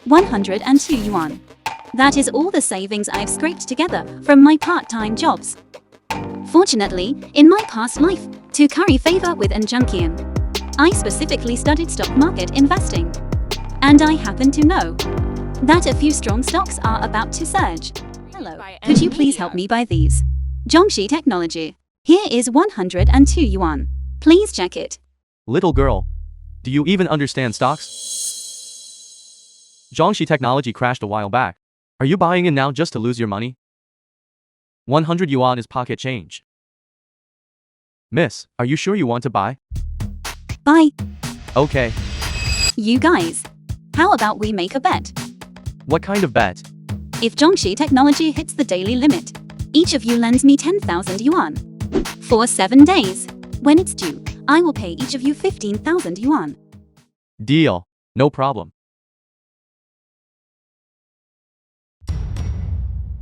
102 yuan. That is all the savings I've scraped together from my part-time jobs. Fortunately, in my past life, to curry favor with Junkian, I specifically studied stock market investing. And I happen to know that a few strong stocks are about to surge. Hello, could you please help me buy these? Zhongxi Technology. Here is 102 yuan. Please check it. Little girl, do you even understand stocks? Zhongxi Technology crashed a while back. Are you buying in now just to lose your money? 100 yuan is pocket change. Miss, are you sure you want to buy? Bye. Okay. You guys, how about we make a bet? What kind of bet? If Zhongxi Technology hits the daily limit, each of you lends me 10,000 yuan. For 7 days. When it's due, I will pay each of you 15,000 yuan. Deal. No problem.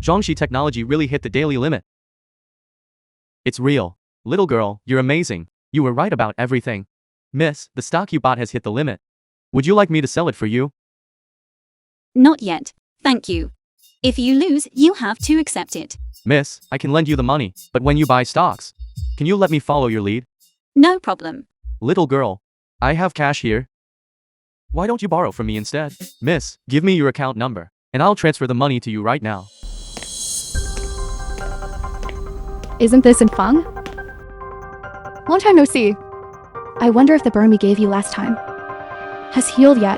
Zhongxi Technology really hit the daily limit. It's real. Little girl, you're amazing. You were right about everything. Miss, the stock you bought has hit the limit. Would you like me to sell it for you? Not yet, thank you. If you lose, you have to accept it. Miss, I can lend you the money, but when you buy stocks, can you let me follow your lead? No problem. Little girl, I have cash here. Why don't you borrow from me instead? Miss, give me your account number, and I'll transfer the money to you right now. Isn't this in Fang? Long time no see. I wonder if the burn we gave you last time has healed yet.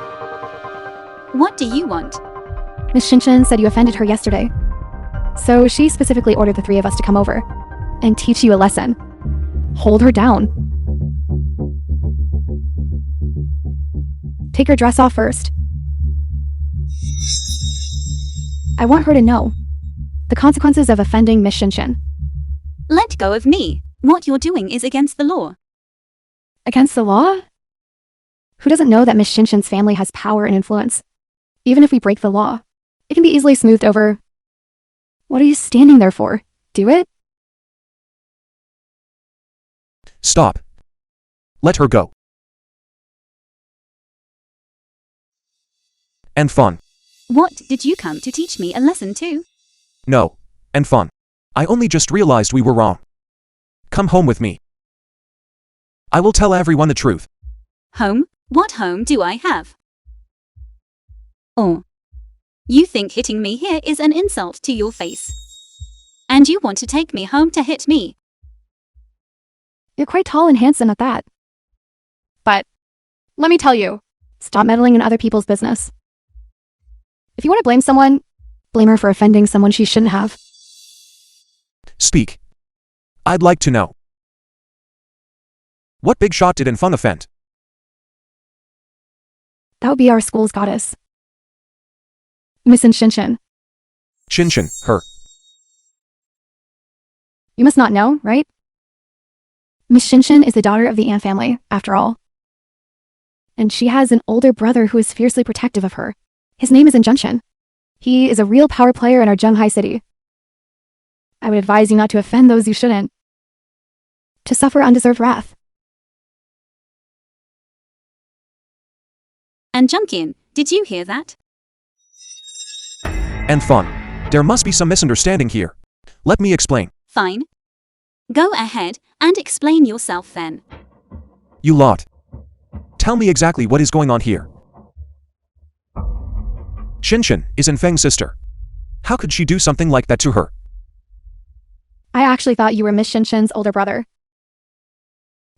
What do you want? Miss Shinshin said you offended her yesterday. So she specifically ordered the 3 of us to come over and teach you a lesson. Hold her down. Take her dress off first. I want her to know the consequences of offending Miss Shinshin. Let go of me. What you're doing is against the law. Against the law? Who doesn't know that Miss Shinshin's family has power and influence? Even if we break the law, it can be easily smoothed over. What are you standing there for? Do it? Stop. Let her go. And Fun. What did you come to teach me a lesson to? No. And Fun. I only just realized we were wrong. Come home with me. I will tell everyone the truth. Home? What home do I have? Oh. You think hitting me here is an insult to your face? And you want to take me home to hit me? You're quite tall and handsome at that. But, let me tell you, stop meddling in other people's business. If you want to blame someone, blame her for offending someone she shouldn't have. Speak. I'd like to know. What big shot did Fun offend? That would be our school's goddess. Miss Shinshin. Shinshin, her. You must not know, right? Miss Shinshin is the daughter of the An family, after all. And she has an older brother who is fiercely protective of her. His name is Junshin. He is a real power player in our Zhenghai city. I would advise you not to offend those you shouldn't. To suffer undeserved wrath. And Junkian, did you hear that? And Fun. There must be some misunderstanding here. Let me explain. Fine. Go ahead and explain yourself then. You lot. Tell me exactly what is going on here. Shinshin is Feng's sister. How could she do something like that to her? I actually thought you were Miss Shinshin's older brother.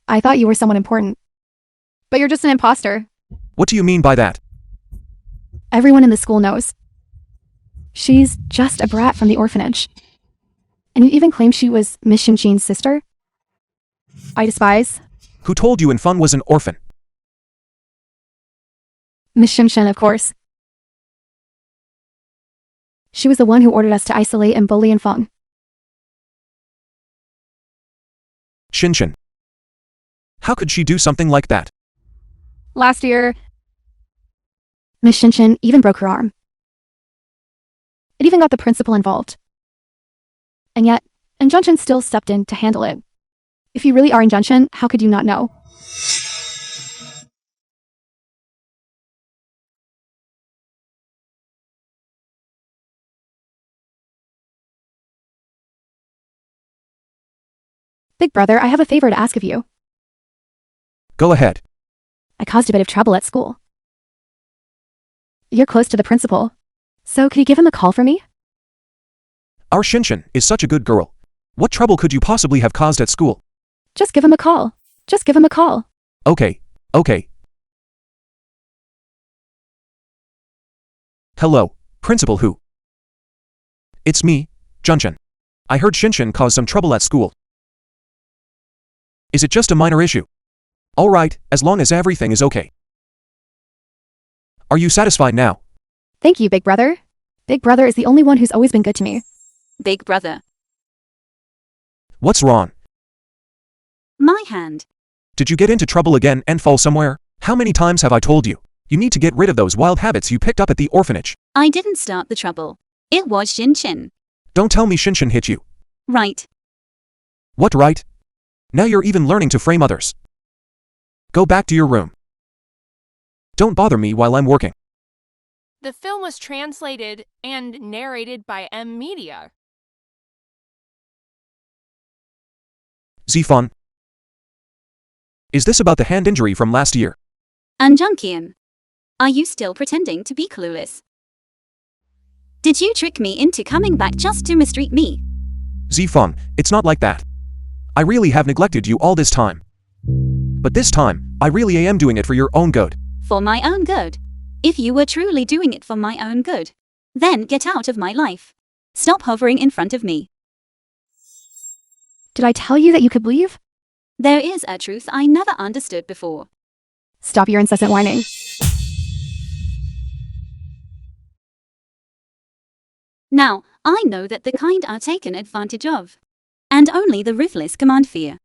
I thought you were someone important. But you're just an imposter. What do you mean by that? Everyone in the school knows. She's just a brat from the orphanage. And you even claim she was Miss Shinshin's sister? I despise. Who told you Fun was an orphan? Miss Shinshin, of course. She was the one who ordered us to isolate and bully Feng. Shinshin. How could she do something like that? Last year, Miss Shinshin even broke her arm. It even got the principal involved. And yet, Junshin still stepped in to handle it. If you really are Junshin, how could you not know? Big brother, I have a favor to ask of you. Go ahead. I caused a bit of trouble at school. You're close to the principal, so could you give him a call for me? Our Shinshin is such a good girl. What trouble could you possibly have caused at school? Just give him a call. Just give him a call. Okay. Hello, Principal Who? It's me, Junshin. I heard Shinshin caused some trouble at school. Is it just a minor issue? Alright, as long as everything is okay. Are you satisfied now? Thank you, Big brother. Big brother is the only one who's always been good to me. Big brother. What's wrong? My hand. Did you get into trouble again and fall somewhere? How many times have I told you? You need to get rid of those wild habits you picked up at the orphanage. I didn't start the trouble. It was Shinshin. Don't tell me Shinshin hit you. Right. What right? Now you're even learning to frame others. Go back to your room. Don't bother me while I'm working. The film was translated and narrated by M Media. Zifan. Is this about the hand injury from last year? And Junkian. Are you still pretending to be clueless? Did you trick me into coming back just to mistreat me? Zifan, it's not like that. I really have neglected you all this time. But this time, I really am doing it for your own good. For my own good. If you were truly doing it for my own good, then get out of my life. Stop hovering in front of me. Did I tell you that you could leave? There is a truth I never understood before. Stop your incessant whining. Now, I know that the kind are taken advantage of. And only the ruthless command fear.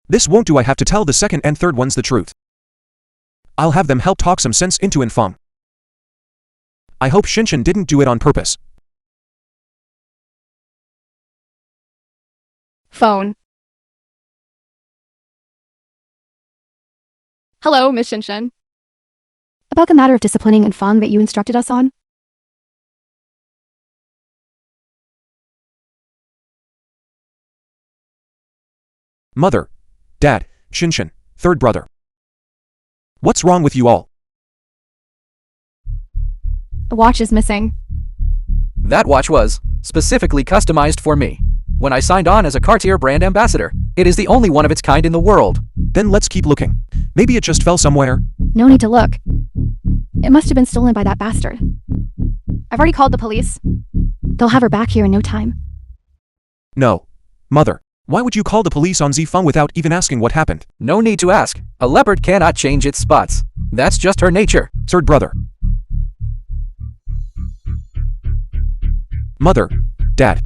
This won't do. I have to tell the second and third ones the truth. I'll have them help talk some sense into Infong. I hope Shinshin didn't do it on purpose. Phone. Hello, Miss Shinshin. About the matter of disciplining Infong that you instructed us on? Mother, Dad, Shinshin, third brother. What's wrong with you all? The watch is missing. That watch was specifically customized for me when I signed on as a Cartier brand ambassador. It is the only one of its kind in the world. Then let's keep looking. Maybe it just fell somewhere. No need to look. It must have been stolen by that bastard. I've already called the police. They'll have her back here in no time. No. Mother, why would you call the police on Zifeng without even asking what happened? No need to ask. A leopard cannot change its spots. That's just her nature. Third brother. Mother, Dad.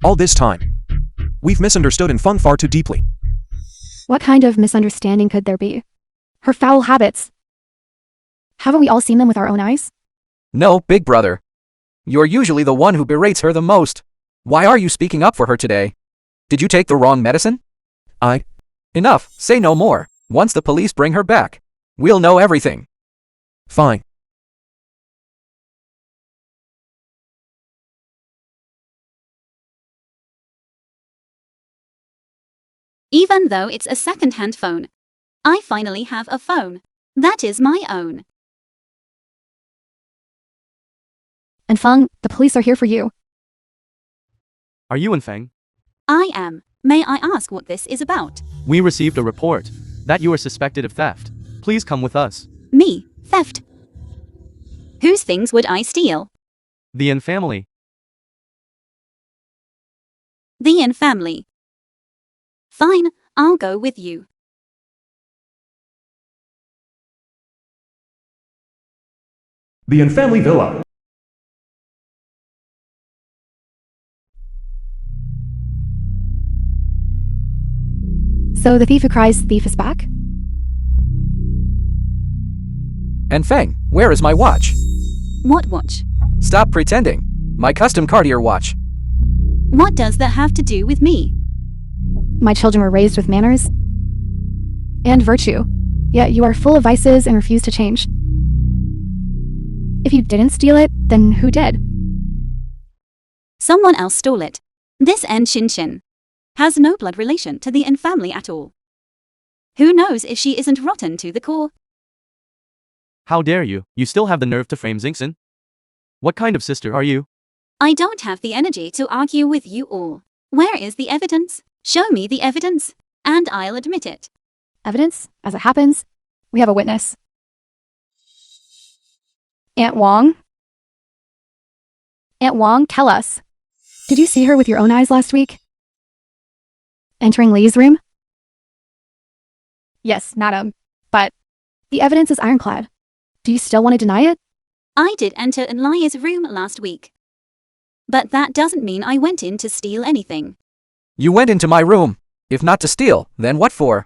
All this time, we've misunderstood Infeng far too deeply. What kind of misunderstanding could there be? Her foul habits. Haven't we all seen them with our own eyes? No, big brother. You're usually the one who berates her the most. Why are you speaking up for her today? Did you take the wrong medicine? Enough. Say no more. Once the police bring her back, we'll know everything. Fine. Even though it's a second-hand phone, I finally have a phone that is my own. Infeng, the police are here for you. Are you Infeng? I am. May I ask what this is about? We received a report that you are suspected of theft. Please come with us. Me? Theft? Whose things would I steal? The In family. The In family. Fine, I'll go with you. The In family villa. So the thief who cries thief is back? And Feng, where is my watch? What watch? Stop pretending. My custom Cartier watch. What does that have to do with me? My children were raised with manners and virtue, yet you are full of vices and refuse to change. If you didn't steal it, then who did? Someone else stole it. This N Shinshin has no blood relation to the N family at all. Who knows if she isn't rotten to the core? How dare you? You still have the nerve to frame Xingxin? What kind of sister are you? I don't have the energy to argue with you all. Where is the evidence? Show me the evidence, and I'll admit it. Evidence? As it happens, we have a witness. Aunt Wong? Aunt Wong, tell us. Did you see her with your own eyes last week? Entering Lee's room? Yes, madam. But the evidence is ironclad. Do you still want to deny it? I did enter Lia's room last week. But that doesn't mean I went in to steal anything. You went into my room. If not to steal, then what for?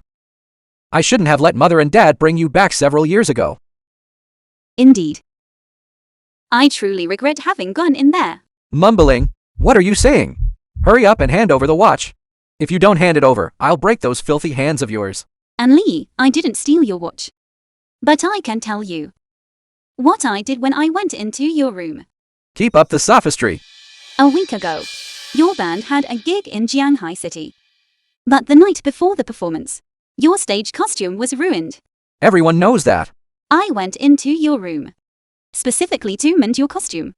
I shouldn't have let Mother and Dad bring you back several years ago. Indeed. I truly regret having gone in there. Mumbling. What are you saying? Hurry up and hand over the watch. If you don't hand it over, I'll break those filthy hands of yours. And Lee, I didn't steal your watch. But I can tell you what I did when I went into your room. Keep up the sophistry. A week ago, your band had a gig in Jianghai City. But the night before the performance, your stage costume was ruined. Everyone knows that. I went into your room, specifically to mend your costume.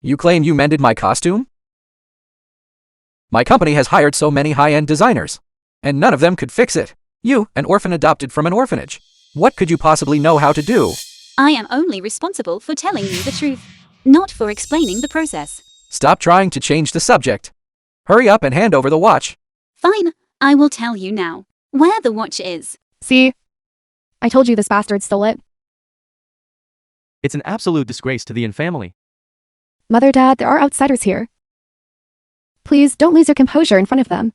You claim you mended my costume? My company has hired so many high-end designers, and none of them could fix it. You, an orphan adopted from an orphanage. What could you possibly know how to do? I am only responsible for telling you the truth, not for explaining the process. Stop trying to change the subject. Hurry up and hand over the watch. Fine, I will tell you now where the watch is. See? I told you this bastard stole it. It's an absolute disgrace to the Yin family. Mother, Dad, there are outsiders here. Please don't lose your composure in front of them.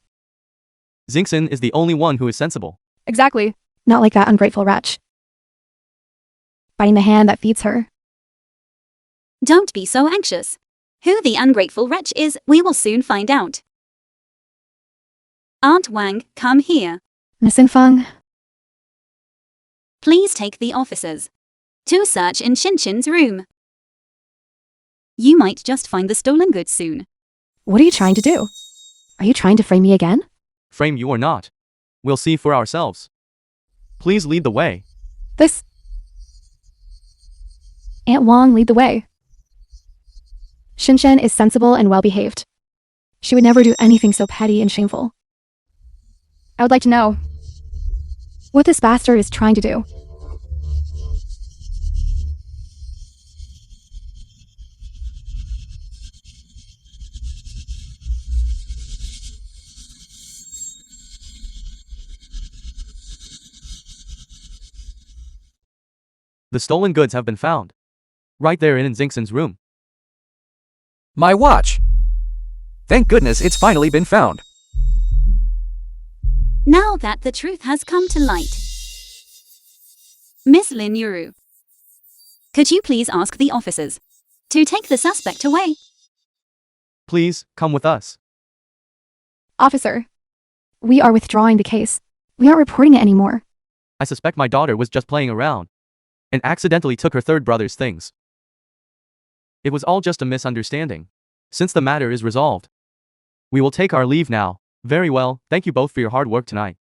Xingxin is the only one who is sensible. Exactly. Not like that ungrateful wretch. Biting the hand that feeds her. Don't be so anxious. Who the ungrateful wretch is, we will soon find out. Aunt Wang, come here. Miss Infeng, Please take the officers to search in Shinshin's room. You might just find the stolen goods soon. what are you trying to do? Are you trying to frame me again? Frame you or not. We'll see for ourselves. Please lead the way. This... Aunt Wong, lead the way. Shinshin is sensible and well-behaved. She would never do anything so petty and shameful. I would like to know what this bastard is trying to do. The stolen goods have been found. Right there in Xingxin's room. My watch. Thank goodness it's finally been found. Now that the truth has come to light. Miss Lin Yuru, could you please ask the officers to take the suspect away? Please, come with us. Officer, we are withdrawing the case. We aren't reporting it anymore. I suspect my daughter was just playing around and accidentally took her third brother's things. It was all just a misunderstanding. Since the matter is resolved, we will take our leave now. Very well, thank you both for your hard work tonight.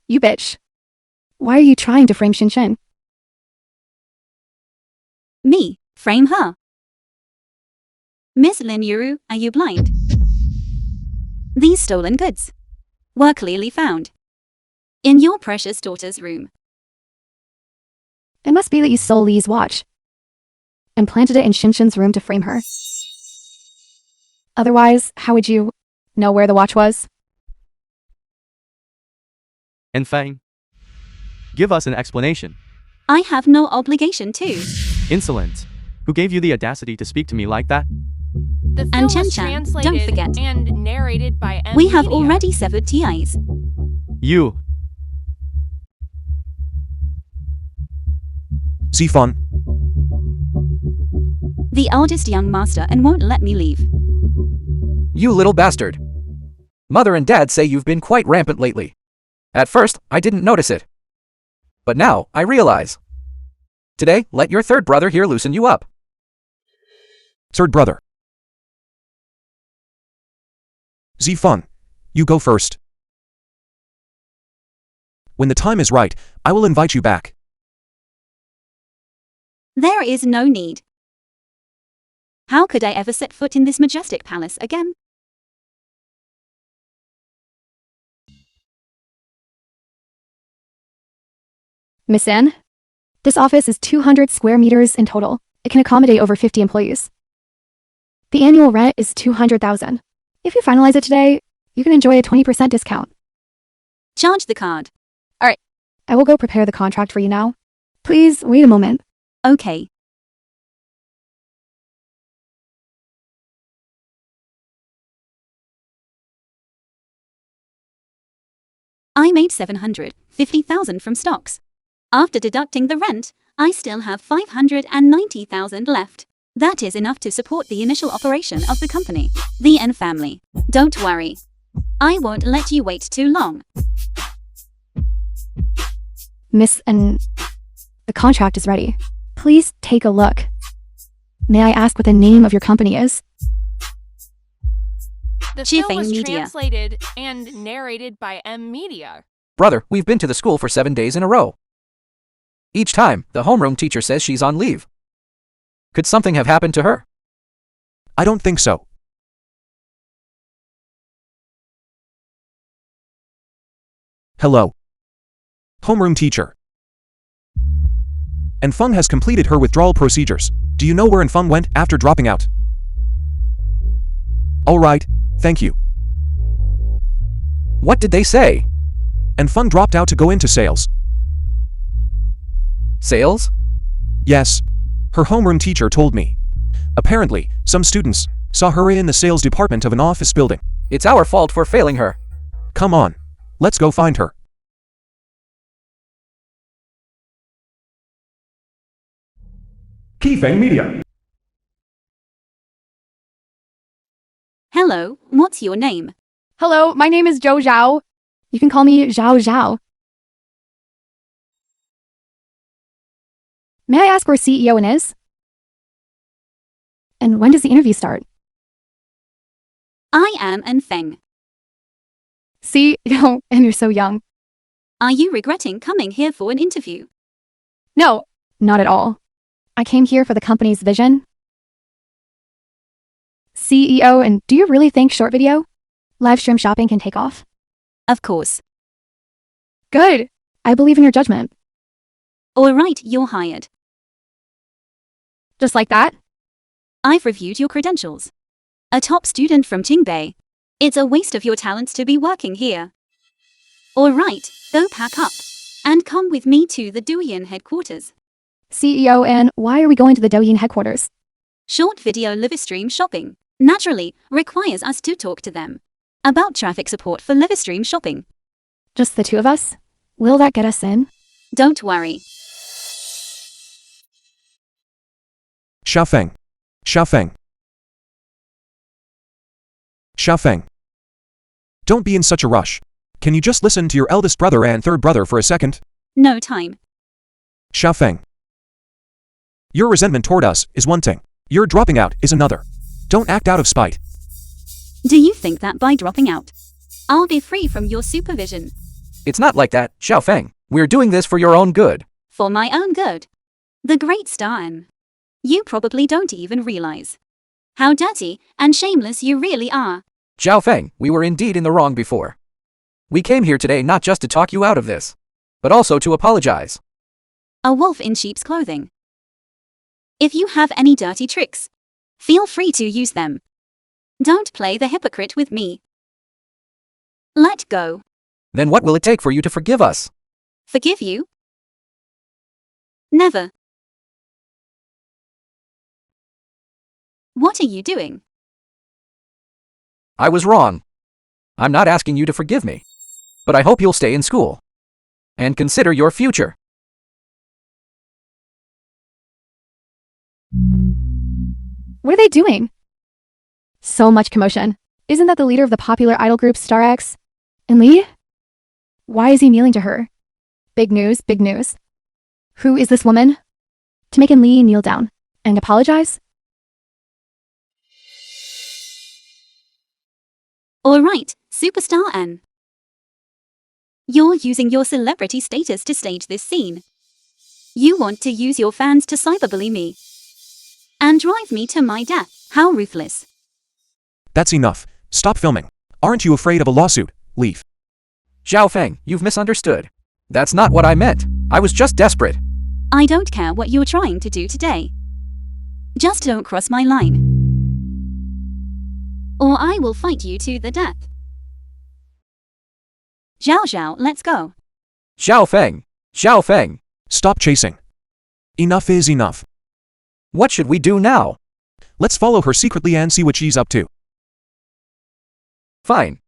You bitch. Why are you trying to frame Shinshin? Me, frame her. Miss Lin Yuru, are you blind? These stolen goods were clearly found in your precious daughter's room. It must be that you stole Lee's watch and planted it in Shinshin's room to frame her. Otherwise, how would you know where the watch was? And Fang, give us an explanation. I have no obligation to. Insolent. Who gave you the audacity to speak to me like that? The film And was Chen Chan, translated don't forget. and narrated by M. We have Media. already severed ties. You. Zifan, The eldest young master and won't let me leave. You little bastard. Mother and Dad say you've been quite rampant lately. At first, I didn't notice it. But now, I realize. Today, let your third brother here loosen you up. Third brother. Zifeng, you go first. When the time is right, I will invite you back. There is no need. How could I ever set foot in this majestic palace again? Miss Anne, this office is 200 square meters in total. It can accommodate over 50 employees. The annual rent is $200,000. If you finalize it today, you can enjoy a 20% discount. Charge the card. I will go prepare the contract for you now. Please wait a moment. Okay. I made $750,000 from stocks. After deducting the rent, I still have $590,000 left. That is enough to support the initial operation of the company. The N family. Don't worry. I won't let you wait too long. Miss Anne, the contract is ready. Please take a look. May I ask what the name of your company is? The Chiefing film was Media. translated and narrated by M Media. Brother, we've been to the school for 7 days in a row. Each time, the homeroom teacher says she's on leave. Could something have happened to her? I don't think so. Hello. Homeroom teacher. Enfeng has completed her withdrawal procedures. Do you know where Enfeng went after dropping out? All right, thank you. What did they say? Enfeng dropped out to go into sales. Sales? Yes. Her homeroom teacher told me. Apparently, some students saw her in the sales department of an office building. It's our fault for failing her. Come on. Let's go find her. Keifeng Media. Hello, what's your name? Hello, my name is Zhou Zhao. You can call me Zhao Zhao. May I ask where CEO is? And when does the interview start? I am Enfeng. CEO, and you're so young. Are you regretting coming here for an interview? No, not at all. I came here for the company's vision. CEO, and do you really think short video, live stream shopping can take off? Of course. Good. I believe in your judgment. All right, you're hired. Just like that? I've reviewed your credentials. A top student from Qingbei. It's a waste of your talents to be working here. All right, go pack up. And come with me to the Douyin headquarters. CEO, and why are we going to the Douyin headquarters? Short video live stream shopping, naturally, requires us to talk to them about traffic support for live stream shopping. Just the two of us? Will that get us in? Don't worry. Xiaofeng. Xiaofeng. Xiaofeng. Don't be in such a rush. Can you just listen to your eldest brother and third brother for a second? No time. Xiaofeng. Your resentment toward us is one thing. Your dropping out is another. Don't act out of spite. Do you think that by dropping out, I'll be free from your supervision? It's not like that, Xiaofeng. We're doing this for your own good. For my own good. The great Stan. You probably don't even realize how dirty and shameless you really are. Xiaofeng, we were indeed in the wrong before. We came here today not just to talk you out of this, but also to apologize. A wolf in sheep's clothing. If you have any dirty tricks, feel free to use them. Don't play the hypocrite with me. Let go. Then what will it take for you to forgive us? Forgive you? Never. What are you doing? I was wrong. I'm not asking you to forgive me. But I hope you'll stay in school. And consider your future. What are they doing? So much commotion. Isn't that the leader of the popular idol group Star X? And Lee? Why is he kneeling to her? Big news, big news. Who is this woman? To make Lee kneel down and apologize? Alright, Superstar N. You're using your celebrity status to stage this scene. You want to use your fans to cyberbully me and drive me to my death. How ruthless. That's enough. Stop filming. Aren't you afraid of a lawsuit? Leave. Xiao Feng, you've misunderstood. That's not what I meant. I was just desperate. I don't care what you're trying to do today. Just don't cross my line, or I will fight you to the death. Zhao Zhao, let's go. Xiao Feng! Xiao Feng! Stop chasing. Enough is enough. What should we do now? Let's follow her secretly and see what she's up to. Fine.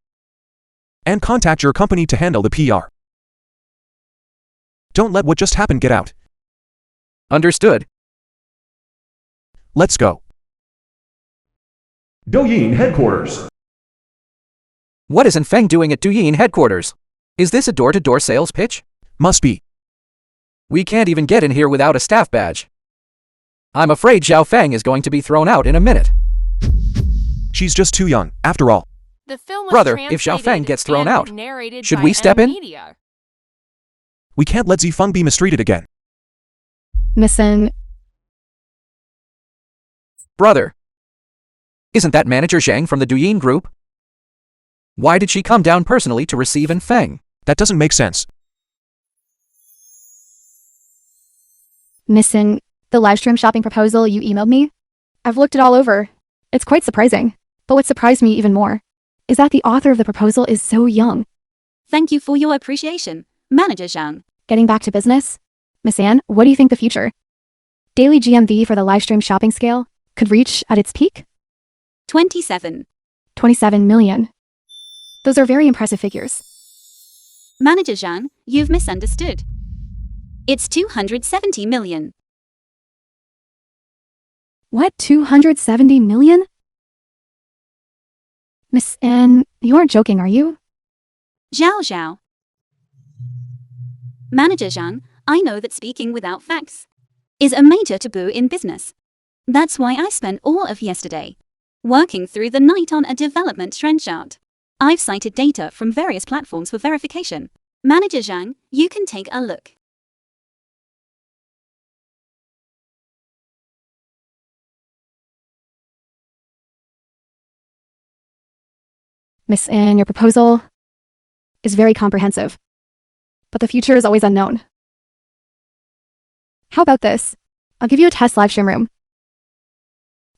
And contact your company to handle the PR. Don't let what just happened get out. Understood. Let's go. Douyin headquarters. What is Feng doing at Douyin headquarters? Is this a door-to-door sales pitch? Must be. We can't even get in here without a staff badge. I'm afraid Xiao Feng is going to be thrown out in a minute. She's just too young, after all. The film was Brother, if Xiao Feng translated gets thrown and out, narrated should by we step in? Media. We can't let Zifeng be mistreated again. Missing. Brother. Isn't that manager Zhang from the Douyin group? Why did she come down personally to receive Feng? That doesn't make sense. Missing. The livestream shopping proposal you emailed me? I've looked it all over. It's quite surprising. But what surprised me even more is that the author of the proposal is so young. Thank you for your appreciation, Manager Zhang. Getting back to business? Miss Anne, what do you think the future? Daily GMV for the livestream shopping scale could reach at its peak? 27. 27 million. Those are very impressive figures. Manager Zhang, you've misunderstood. It's 270 million. What, 270 million? Miss Anne, you aren't joking, are you? Zhao Zhao. Manager Zhang, I know that speaking without facts is a major taboo in business. That's why I spent all of yesterday working through the night on a development trend chart. I've cited data from various platforms for verification. Manager Zhang, you can take a look. Miss Anne, your proposal is very comprehensive. But the future is always unknown. How about this? I'll give you a test livestream room.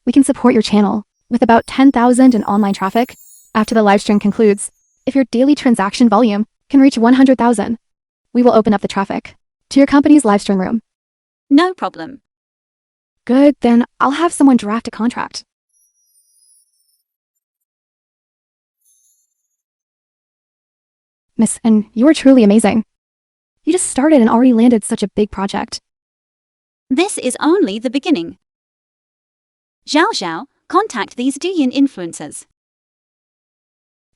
We can support your channel with about 10,000 in online traffic after the livestream concludes. If your daily transaction volume can reach 100,000, we will open up the traffic to your company's livestream room. No problem. Good, then I'll have someone draft a contract. Miss Anne, you are truly amazing. You just started and already landed such a big project. This is only the beginning. Zhao Zhao, contact these Douyin influencers.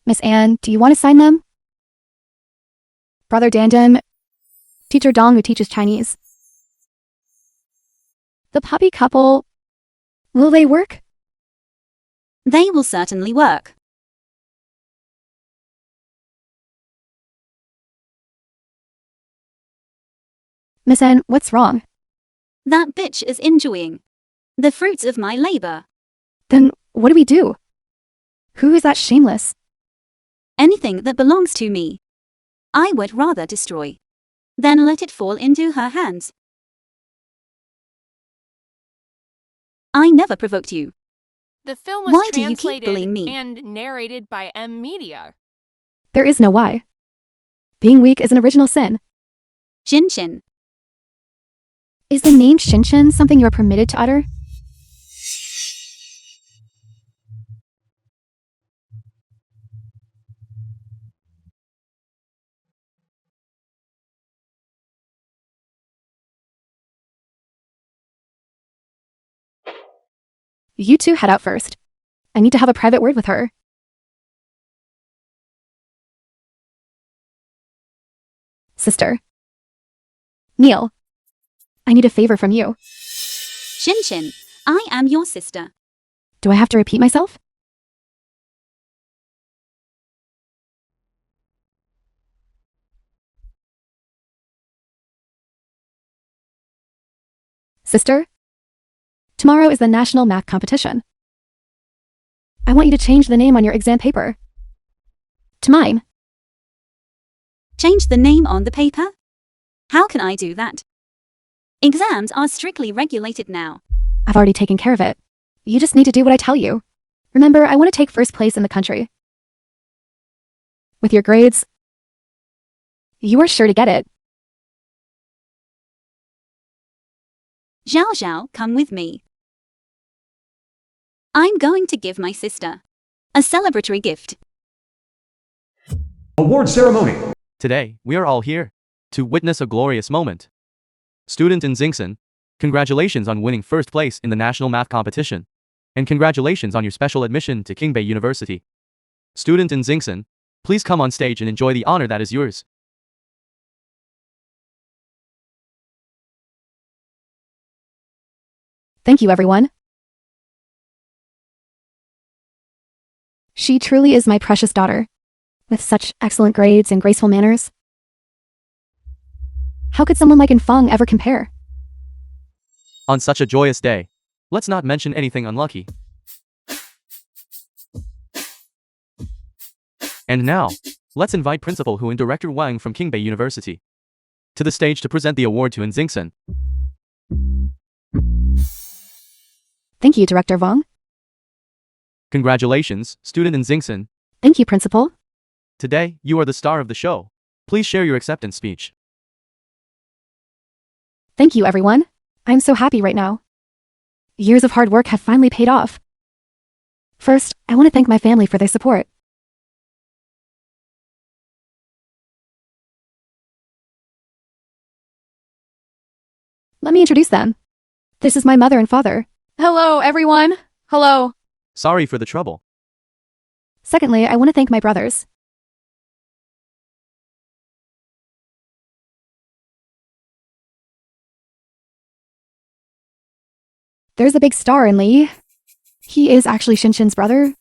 Miss Anne, do you want to sign them? Brother Dandem, Teacher Dong who teaches Chinese. The puppy couple, will they work? They will certainly work. Miss Anne, what's wrong? That bitch is enjoying the fruits of my labor. Then what do we do? Who is that shameless? Anything that belongs to me, I would rather destroy than let it fall into her hands. I never provoked you. The film was Why do you keep translated bullying me? and narrated by Media. There is no why. Being weak is an original sin. Jin Shin. Is the name Shinshin something you are permitted to utter? You two head out first. I need to have a private word with her. Sister. Neil. I need a favor from you. Shinshin, I am your sister. Do I have to repeat myself? Sister? Tomorrow is the national math competition. I want you to change the name on your exam paper to mine. Change the name on the paper? How can I do that? Exams are strictly regulated now. I've already taken care of it. You just need to do what I tell you. Remember, I want to take first place in the country. With your grades, you are sure to get it. Zhao Zhao, come with me. I'm going to give my sister a celebratory gift. Award ceremony. Today, we are all here to witness a glorious moment. Student in Xingsan, congratulations on winning first place in the national math competition. And congratulations on your special admission to Qingbei University. Student in Xingsan, please come on stage and enjoy the honor that is yours. Thank you, everyone. She truly is my precious daughter, with such excellent grades and graceful manners. How could someone like Infeng ever compare? On such a joyous day, let's not mention anything unlucky. And now, let's invite Principal Hu and Director Wang from Qingbei University to the stage to present the award to Xingsan. Thank you, Director Wang. Congratulations, student in Xingsan. Thank you, Principal. Today, you are the star of the show. Please share your acceptance speech. Thank you, everyone. I'm so happy right now. Years of hard work have finally paid off. First, I want to thank my family for their support. Let me introduce them. This is my mother and father. Hello, everyone. Hello. Sorry for the trouble. Secondly, I want to thank my brothers. There's a big star in Lee. He is actually Shinshin's brother.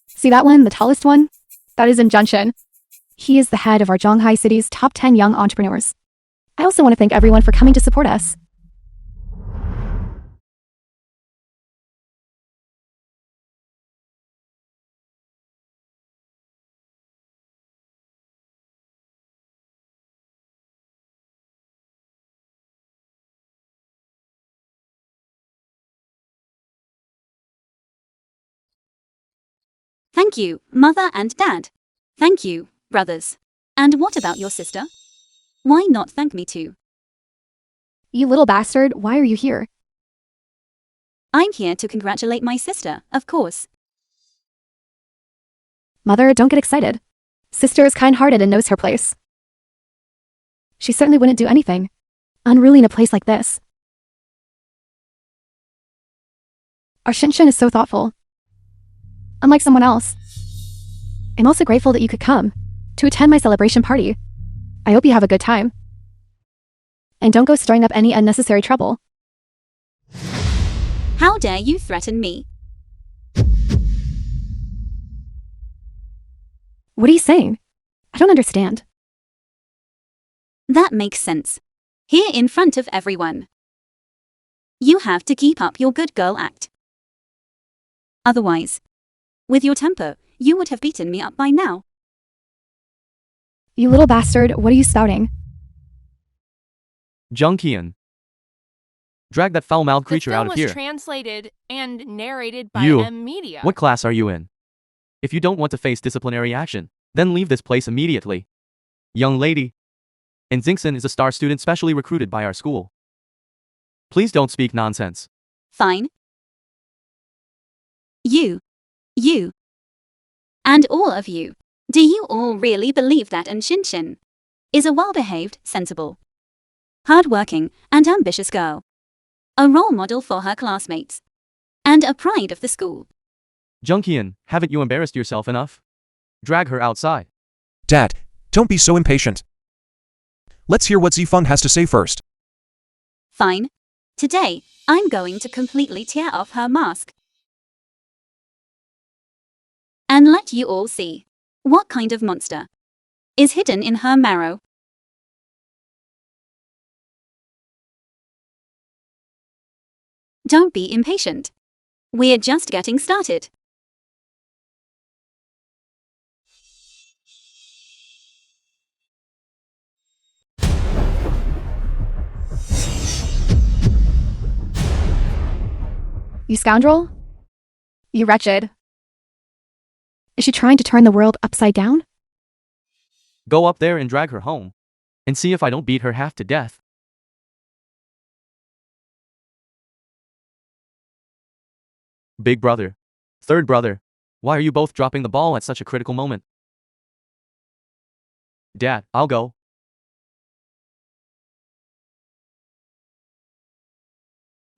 See that one, the tallest one? That is in Junshin. He is the head of our Zhonghai city's top 10 young entrepreneurs. I also want to thank everyone for coming to support us. Thank you, Mother and Dad. Thank you, brothers. And what about your sister? Why not thank me too? You little bastard, why are you here? I'm here to congratulate my sister, of course. Mother, don't get excited. Sister is kind-hearted and knows her place. She certainly wouldn't do anything unruly in a place like this. Our Shinshin is so thoughtful. Unlike someone else. I'm also grateful that you could come to attend my celebration party. I hope you have a good time. And don't go stirring up any unnecessary trouble. How dare you threaten me? What are you saying? I don't understand. That makes sense. Here in front of everyone. You have to keep up your good girl act. Otherwise, with your temper, you would have beaten me up by now. You little bastard, what are you spouting? Junkian. Drag that foul-mouthed creature out of The here. film was translated and narrated by You. M Media. What class are you in? If you don't want to face disciplinary action, then leave this place immediately. Young lady. And Xingsan is a star student specially recruited by our school. Please don't speak nonsense. Fine. You. And all of you. Do you all really believe that An Shinshin is a well-behaved, sensible, hard-working, and ambitious girl? A role model for her classmates. And a pride of the school. Junkian, haven't you embarrassed yourself enough? Drag her outside. Dad, don't be so impatient. Let's hear what Zifeng has to say first. Fine. Today, I'm going to completely tear off her mask. And let you all see what kind of monster is hidden in her marrow. Don't be impatient. We're just getting started. You scoundrel? You wretched. Is she trying to turn the world upside down? Go up there and drag her home. And see if I don't beat her half to death. Big brother. Third brother. Why are you both dropping the ball at such a critical moment? Dad, I'll go.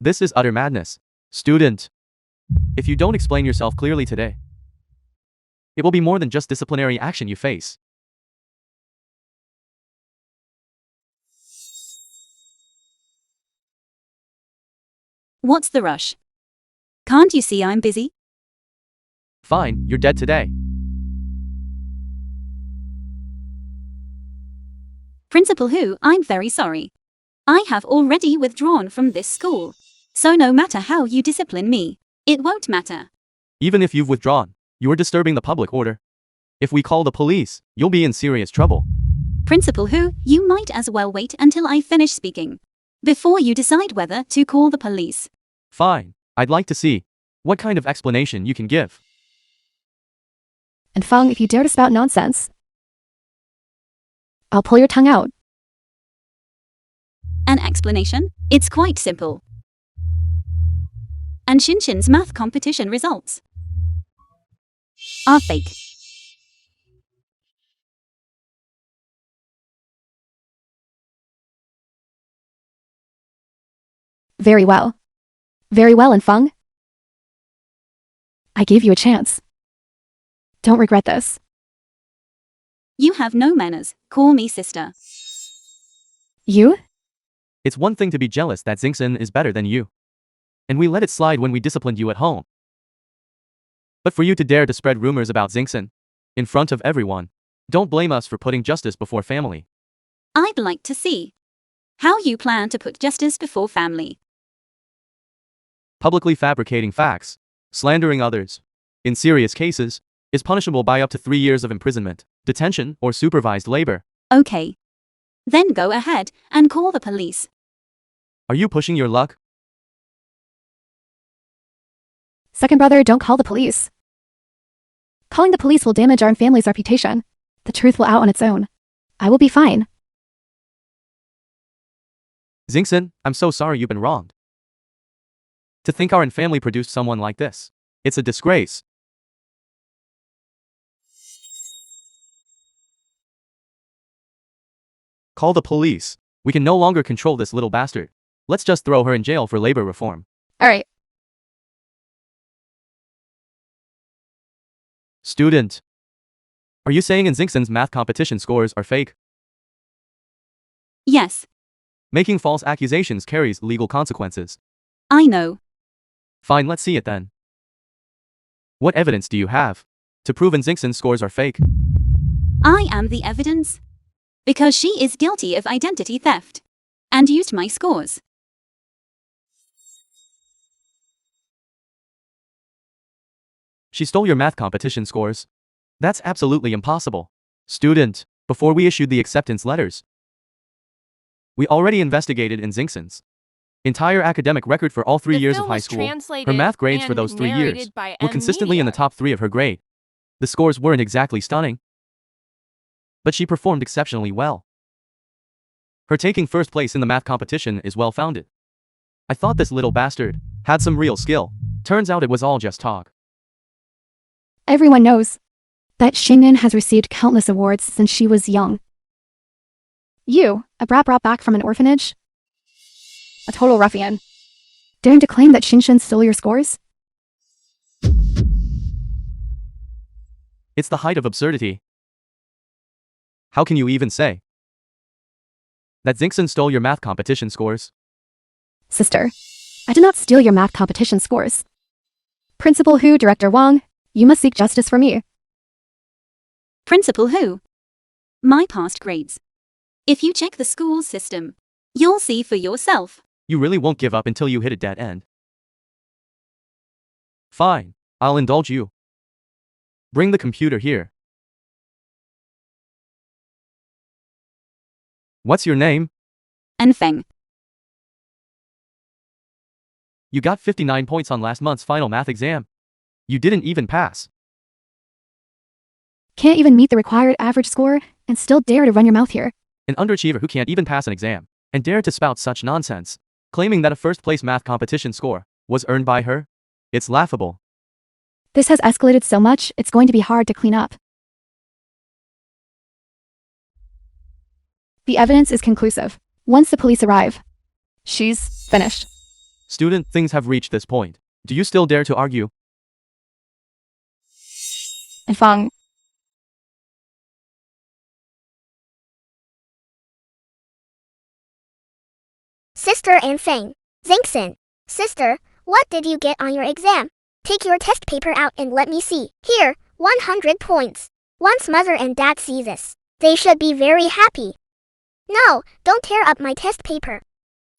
This is utter madness. Student. If you don't explain yourself clearly today, it will be more than just disciplinary action you face. What's the rush? Can't you see I'm busy? Fine, you're dead today. Principal Hu, I'm very sorry. I have already withdrawn from this school. So no matter how you discipline me, it won't matter. Even if you've withdrawn, you're disturbing the public order. If we call the police, you'll be in serious trouble. Principal Hu, you might as well wait until I finish speaking before you decide whether to call the police. Fine, I'd like to see what kind of explanation you can give. And Feng, if you dare to spout nonsense, I'll pull your tongue out. An explanation? It's quite simple. And Shinshin's math competition results are fake. Very well. Very well, and Feng. I gave you a chance. Don't regret this. You have no manners. Call me sister. You? It's one thing to be jealous that Xingxin is better than you. And we let it slide when we disciplined you at home. But for you to dare to spread rumors about Xingxin in front of everyone, don't blame us for putting justice before family. I'd like to see how you plan to put justice before family. Publicly fabricating facts, slandering others, in serious cases, is punishable by up to 3 years of imprisonment, detention, or supervised labor. Okay. Then go ahead and call the police. Are you pushing your luck? Second brother, don't call the police. Calling the police will damage our family's reputation. The truth will out on its own. I will be fine. Xingxin, I'm so sorry you've been wronged. To think our family produced someone like this. It's a disgrace. Call the police. We can no longer control this little bastard. Let's just throw her in jail for labor reform. Alright. Student. Are you saying in Xingxin's math competition scores are fake? Yes, Making false accusations carries legal consequences. I know. Fine, let's see it then. What evidence do you have to prove Xingxin's scores are fake? I am the evidence. Because she is guilty of identity theft and used my scores. She stole your math competition scores. That's absolutely impossible. Student, before we issued the acceptance letters, we already investigated in Xingxin's entire academic record for all 3 years of high school. Her math grades for those 3 years were consistently in the top 3 of her grade. The scores weren't exactly stunning, but she performed exceptionally well. Her taking first place in the math competition is well-founded. I thought this little bastard had some real skill. Turns out it was all just talk. Everyone knows that Xingnan has received countless awards since she was young. You, a brat brought back from an orphanage? A total ruffian. Daring to claim that Xingshan stole your scores? It's the height of absurdity. How can you even say that Xingxin stole your math competition scores. Sister, I did not steal your math competition scores. Principal Hu, Director Wang, you must seek justice for me. Principal Hu. My past grades. If you check the school system, you'll see for yourself. You really won't give up until you hit a dead end. Fine, I'll indulge you. Bring the computer here. What's your name? Enfeng. You got 59 points on last month's final math exam. You didn't even pass. Can't even meet the required average score and still dare to run your mouth here. An underachiever who can't even pass an exam and dare to spout such nonsense, claiming that a first-place math competition score was earned by her? It's laughable. This has escalated so much, it's going to be hard to clean up. The evidence is conclusive. Once the police arrive, she's finished. Student, things have reached this point. Do you still dare to argue? Enfeng. Sister Enfeng. Xingxin. Sister, what did you get on your exam? Take your test paper out and let me see. Here, 100 points. Once mother and dad see this, they should be very happy. No, don't tear up my test paper.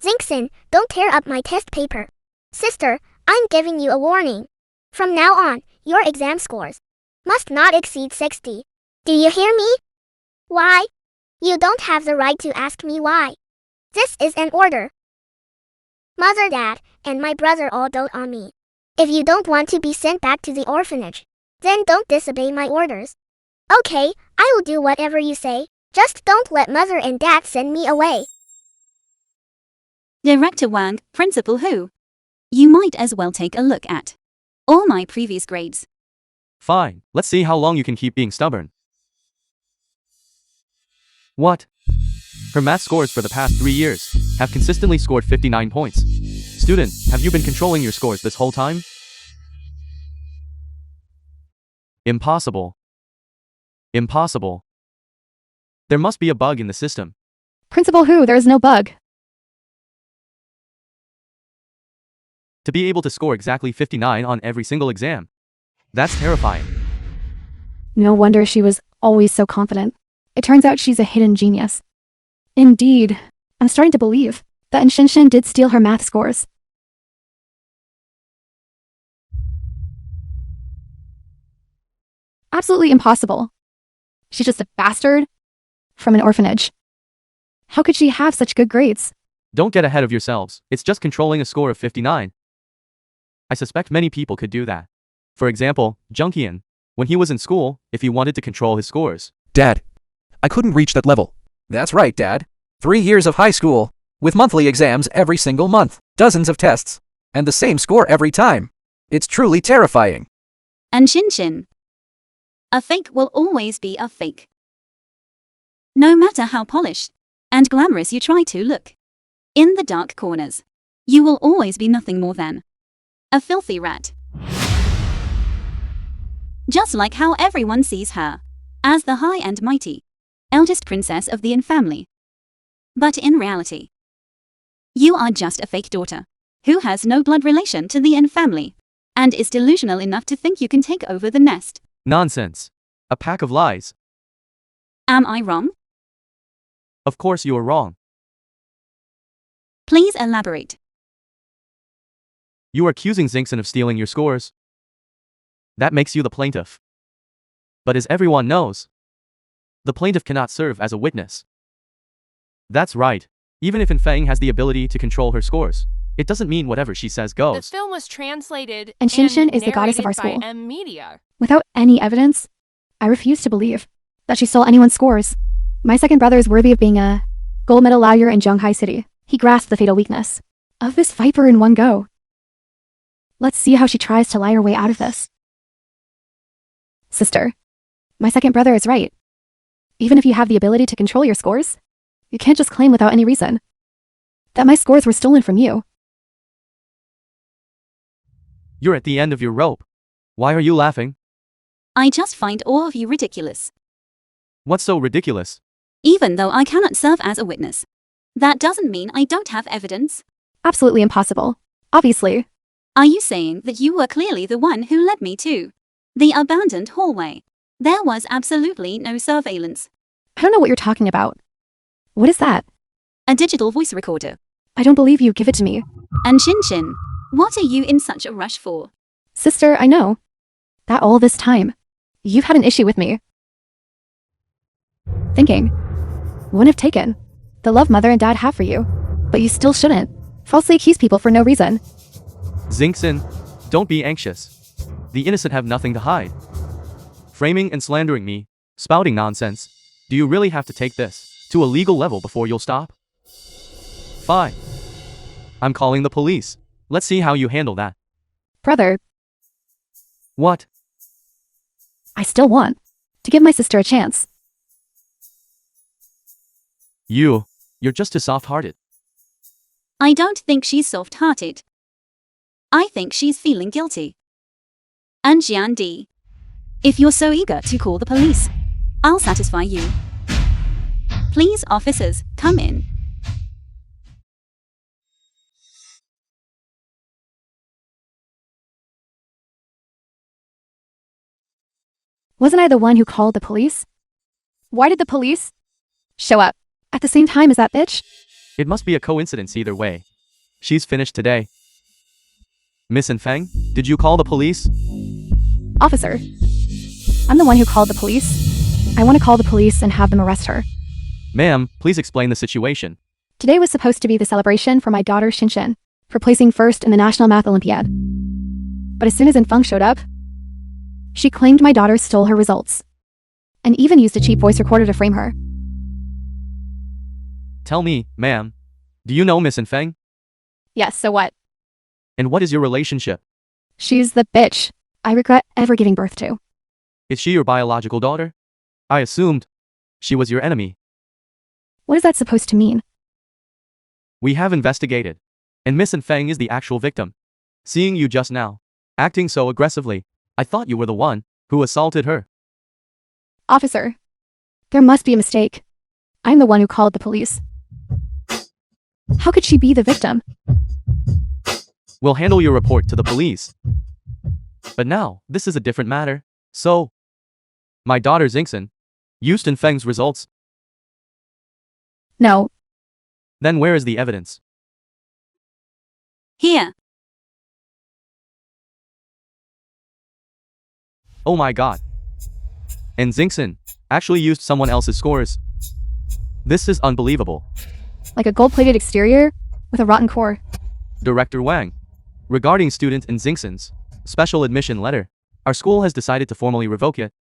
Xingxin, don't tear up my test paper. Sister, I'm giving you a warning. From now on, your exam scores must not exceed 60. Do you hear me? Why? You don't have the right to ask me why. This is an order. Mother, dad, and my brother all dote on me. If you don't want to be sent back to the orphanage, then don't disobey my orders. Okay, I will do whatever you say. Just don't let mother and dad send me away. Director Wang, Principal Hu. You might as well take a look at all my previous grades. Fine, let's see how long you can keep being stubborn. What? Her math scores for the past 3 years have consistently scored 59 points. Student, have you been controlling your scores this whole time? Impossible. Impossible. There must be a bug in the system. Principal Hu, there is no bug. To be able to score exactly 59 on every single exam. That's terrifying. No wonder she was always so confident. It turns out she's a hidden genius. Indeed, I'm starting to believe that Xingxin did steal her math scores. Absolutely impossible. She's just a bastard from an orphanage. How could she have such good grades? Don't get ahead of yourselves. It's just controlling a score of 59. I suspect many people could do that. For example, Junkian, when he was in school, if he wanted to control his scores. Dad, I couldn't reach that level. That's right, Dad. 3 years of high school, with monthly exams every single month, dozens of tests, and the same score every time. It's truly terrifying. And Xingxin. A fake will always be a fake. No matter how polished and glamorous you try to look. In the dark corners, you will always be nothing more than a filthy rat. Just like how everyone sees her as the high and mighty eldest princess of the Yin family. But in reality, you are just a fake daughter who has no blood relation to the Yin family and is delusional enough to think you can take over the nest. Nonsense. A pack of lies. Am I wrong? Of course you are wrong. Please elaborate. You are accusing Xingxin of stealing your scores. That makes you the plaintiff. But as everyone knows, the plaintiff cannot serve as a witness. That's right. Even if Enfeng has the ability to control her scores, it doesn't mean whatever she says The goes. film was translated And Xingxin is the goddess of our narrated school. by M Media. Without any evidence, I refuse to believe that she stole anyone's scores. My second brother is worthy of being a gold medal lawyer in Zhonghai City. He grasped the fatal weakness of this viper in one go. Let's see how she tries to lie her way out of this. Sister, my second brother is right. Even if you have the ability to control your scores, you can't just claim without any reason that my scores were stolen from you. You're at the end of your rope. Why are you laughing? I just find all of you ridiculous. What's so ridiculous? Even though I cannot serve as a witness, That doesn't mean I don't have evidence. Absolutely impossible. Obviously. Are you saying that you were clearly the one who led me to the abandoned hallway? There was absolutely no surveillance. I don't know what you're talking about. What is that? A digital voice recorder. I don't believe you. Give it to me. And Shin, what are you in such a rush for? Sister, I know. That all this time, you've had an issue with me. Thinking. Wouldn't have taken the love mother and dad have for you. But you still shouldn't falsely accuse people for no reason. Zinksin, don't be anxious. The innocent have nothing to hide. Framing and slandering me, spouting nonsense. Do you really have to take this to a legal level before you'll stop? Fine. I'm calling the police. Let's see how you handle that. Brother, What? I still want to give my sister a chance. You're just too soft-hearted. I don't think she's soft-hearted. I think she's feeling guilty. And Jian Di, if you're so eager to call the police, I'll satisfy you. Please, officers, come in. Wasn't I the one who called the police? Why did the police show up at the same time as that bitch? It must be a coincidence either way. She's finished today. Miss Feng, did you call the police? Officer, I'm the one who called the police. I want to call the police and have them arrest her. Ma'am, please explain the situation. Today was supposed to be the celebration for my daughter Shinshin for placing first in the National Math Olympiad. But as soon as Feng showed up, she claimed my daughter stole her results and even used a cheap voice recorder to frame her. Tell me, ma'am, do you know Miss Feng? Yes, so what? And what is your relationship? She's the bitch I regret ever giving birth to. Is she your biological daughter? I assumed she was your enemy. What is that supposed to mean? We have investigated, and Miss Feng is the actual victim. Seeing you just now, acting so aggressively, I thought you were the one who assaulted her. Officer, there must be a mistake. I'm the one who called the police. How could she be the victim? We'll handle your report to the police. But now, this is a different matter. So, my daughter Zinksin used Feng's results. No. Then where is the evidence? Here. Oh my god. And Zinksin actually used someone else's scores. This is unbelievable. Like a gold-plated exterior with a rotten core. Director Wang, regarding student in Zinksin's special admission letter, our school has decided to formally revoke it.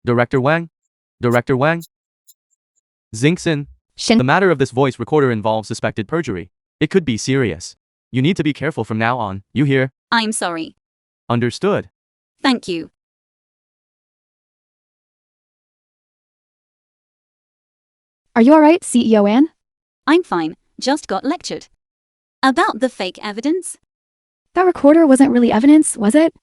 Director Wang? Director Wang? Zinksin, the matter of this voice recorder involves suspected perjury. It could be serious. You need to be careful from now on, you hear? I'm sorry. Understood. Thank you. Are you alright, CEO Ann? I'm fine, just got lectured. About the fake evidence? That recorder wasn't really evidence, was it?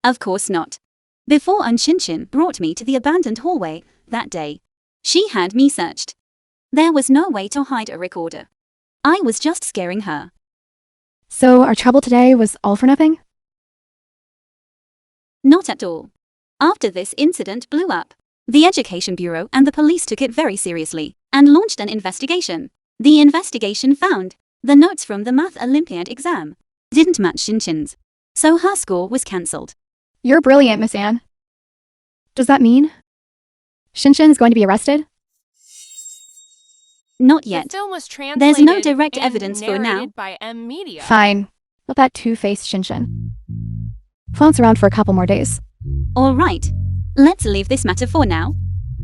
Of course not. Before Shinshin brought me to the abandoned hallway that day, she had me searched. There was no way to hide a recorder. I was just scaring her. So our trouble today was all for nothing? Not at all. After this incident blew up, the Education Bureau and the police took it very seriously and launched an investigation. The investigation found the notes from the Math Olympiad exam didn't match Shinshin's, so her score was cancelled. You're brilliant, Miss Ann. Does that mean Shinshin is going to be arrested? Not yet. The film was translated There's no direct and evidence for now. narrated by M Media. Fine. Let that two-faced Shinshin flounce around for a couple more days. All right. Let's leave this matter for now.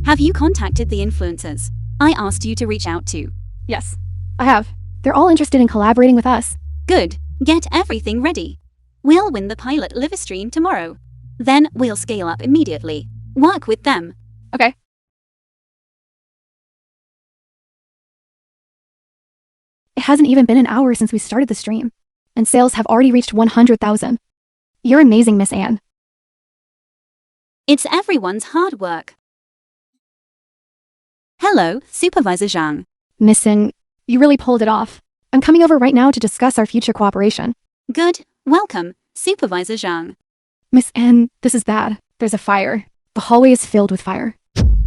Have you contacted the influencers I asked you to reach out to? Yes, I have. They're all interested in collaborating with us. Good. Get everything ready. We'll win the pilot live stream tomorrow. Then we'll scale up immediately. Work with them. Okay. It hasn't even been an hour since we started the stream, and sales have already reached 100,000. You're amazing, Miss Ann. It's everyone's hard work. Hello, Supervisor Zhang. Miss Sin, you really pulled it off. I'm coming over right now to discuss our future cooperation. Good. Welcome, Supervisor Zhang. Miss N, this is bad. There's a fire. The hallway is filled with fire.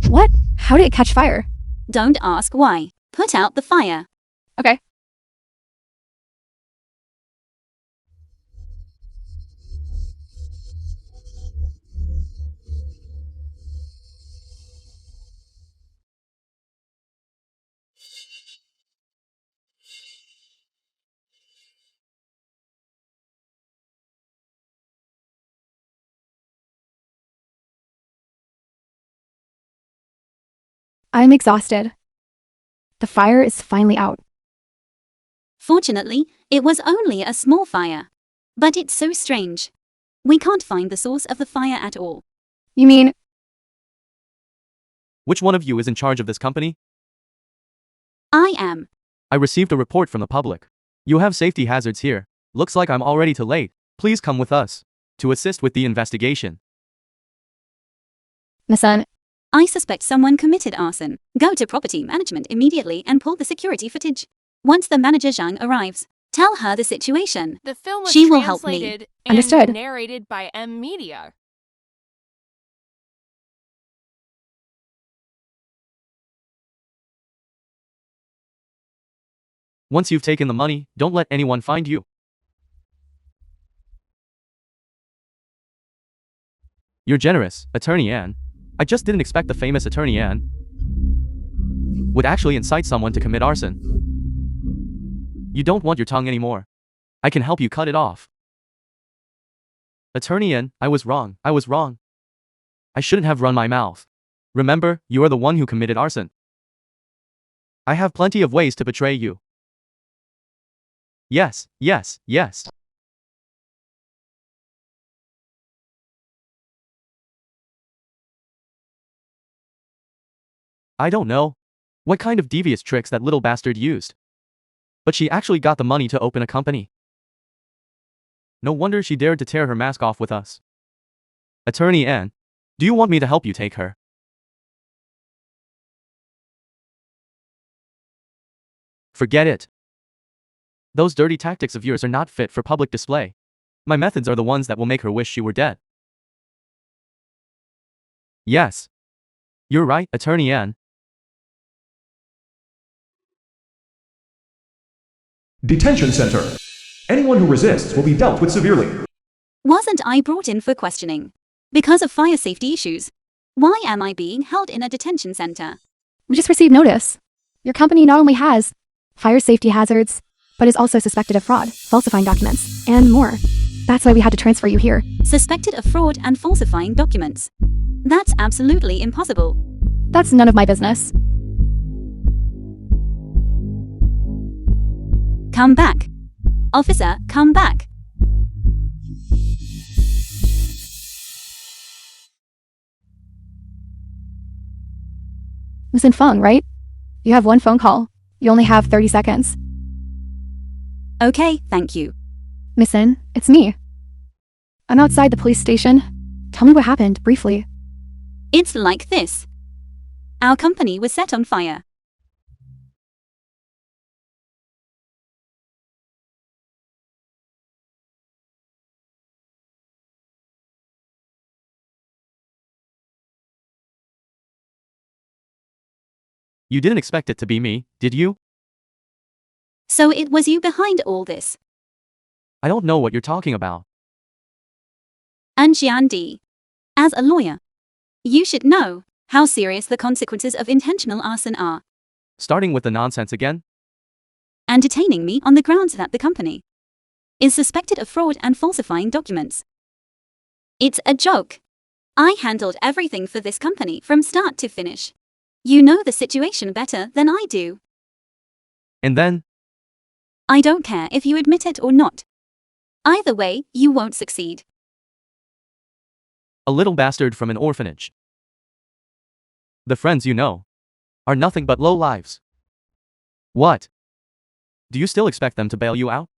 What? How did it catch fire? Don't ask why. Put out the fire. Okay. I'm exhausted. The fire is finally out. Fortunately, it was only a small fire. But it's so strange. We can't find the source of the fire at all. You mean, Which one of you is in charge of this company? I am. I received a report from the public. You have safety hazards here. Looks like I'm already too late. Please come with us to assist with the investigation. Miss N, I suspect someone committed arson. Go to property management immediately and pull the security footage. Once the manager Zhang arrives, tell her the situation. The film was She will help me. translated and Understood. narrated by M Media. Once you've taken the money, don't let anyone find you. You're generous, Attorney Anne. I just didn't expect the famous Attorney Anne would actually incite someone to commit arson. You don't want your tongue anymore. I can help you cut it off. Attorney Anne, I was wrong. I shouldn't have run my mouth. Remember, you are the one who committed arson. I have plenty of ways to betray you. Yes. I don't know what kind of devious tricks that little bastard used. But she actually got the money to open a company. No wonder she dared to tear her mask off with us. Attorney Anne, do you want me to help you take her? Forget it. Those dirty tactics of yours are not fit for public display. My methods are the ones that will make her wish she were dead. Yes. You're right, Attorney Anne. Detention Center. Anyone who resists will be dealt with severely. Wasn't I brought in for questioning? Because of fire safety issues. Why am I being held in a detention center? we just received notice. Your company not only has fire safety hazards, but is also suspected of fraud, falsifying documents, and more. That's why we had to transfer you here. Suspected of fraud and falsifying documents. That's absolutely impossible. That's none of my business. Come back. Officer, come back. Miss Feng, right? You have one phone call. You only have 30 seconds. Okay, thank you. Miss In, it's me. I'm outside the police station. Tell me what happened, briefly. It's like this. Our company was set on fire. You didn't expect it to be me, did you? So it was you behind all this. I don't know what you're talking about. And Jiandi. As a lawyer, you should know how serious the consequences of intentional arson are. Starting with the nonsense again? And detaining me on the grounds that the company is suspected of fraud and falsifying documents. It's a joke. I handled everything for this company from start to finish. You know the situation better than I do. And then? I don't care if you admit it or not. Either way, you won't succeed. A little bastard from an orphanage. The friends you know are nothing but low lives. What? Do you still expect them to bail you out?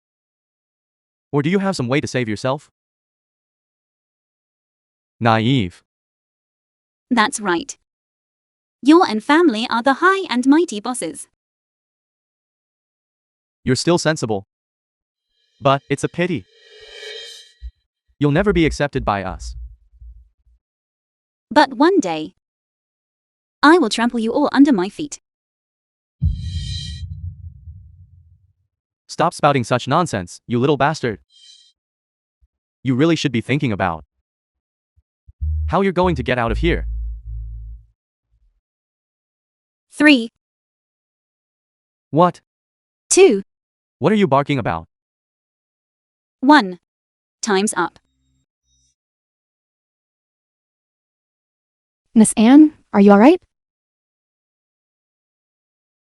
Or do you have some way to save yourself? Naive. That's right. Your and family are the high and mighty bosses. You're still sensible. But it's a pity. You'll never be accepted by us. But one day, I will trample you all under my feet. Stop spouting such nonsense, you little bastard. You really should be thinking about how you're going to get out of here. 3, What? 2, What are you barking about? 1. Time's up. Miss Anne, are you alright?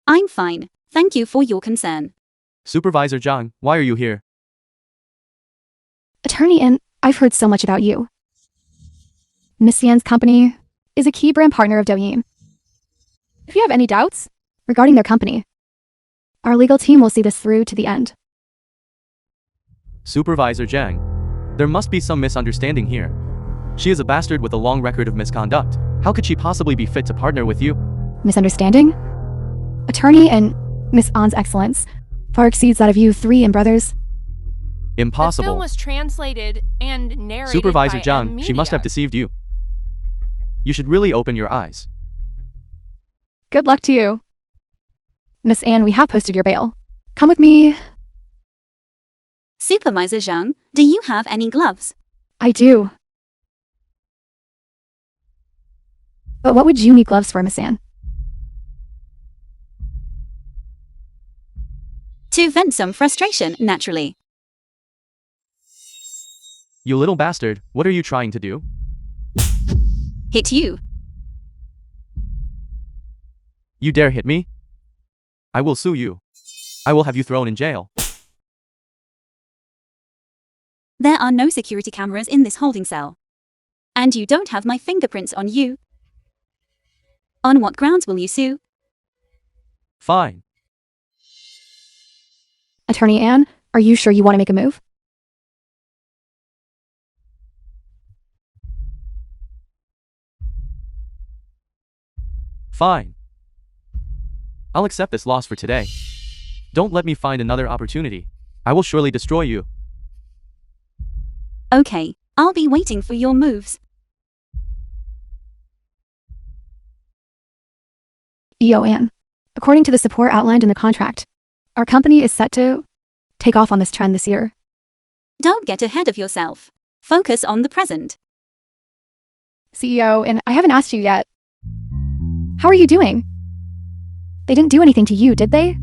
I'm fine, thank you for your concern. Supervisor Zhang, why are you here? Attorney Anne, I've heard so much about you. Miss Yan's company is a key brand partner of Douyin. If you have any doubts regarding their company, our legal team will see this through to the end. Supervisor Zhang. There must be some misunderstanding here. She is a bastard with a long record of misconduct. How could she possibly be fit to partner with you? Misunderstanding? Attorney and Miss An's excellence far exceeds that of you three and brothers. The Impossible. film was translated and narrated Supervisor by Zhang, she must have Media. deceived you. You should really open your eyes. Good luck to you. Miss Anne, we have posted your bail. Come with me. Supervisor Zhang, do you have any gloves? I do. But what would you need gloves for, Miss Anne? To vent some frustration, naturally. You little bastard, what are you trying to do? Hit you. You dare hit me? I will sue you. I will have you thrown in jail. There are no security cameras in this holding cell. And you don't have my fingerprints on you. On what grounds will you sue? Fine. Attorney Anne, are you sure you want to make a move? Fine. I'll accept this loss for today. Don't let me find another opportunity. I will surely destroy you. Okay, I'll be waiting for your moves. EO Anne, according to the support outlined in the contract, our company is set to take off on this trend this year. Don't get ahead of yourself. Focus on the present. CEO, and I haven't asked you yet. How are you doing? They didn't do anything to you, did they?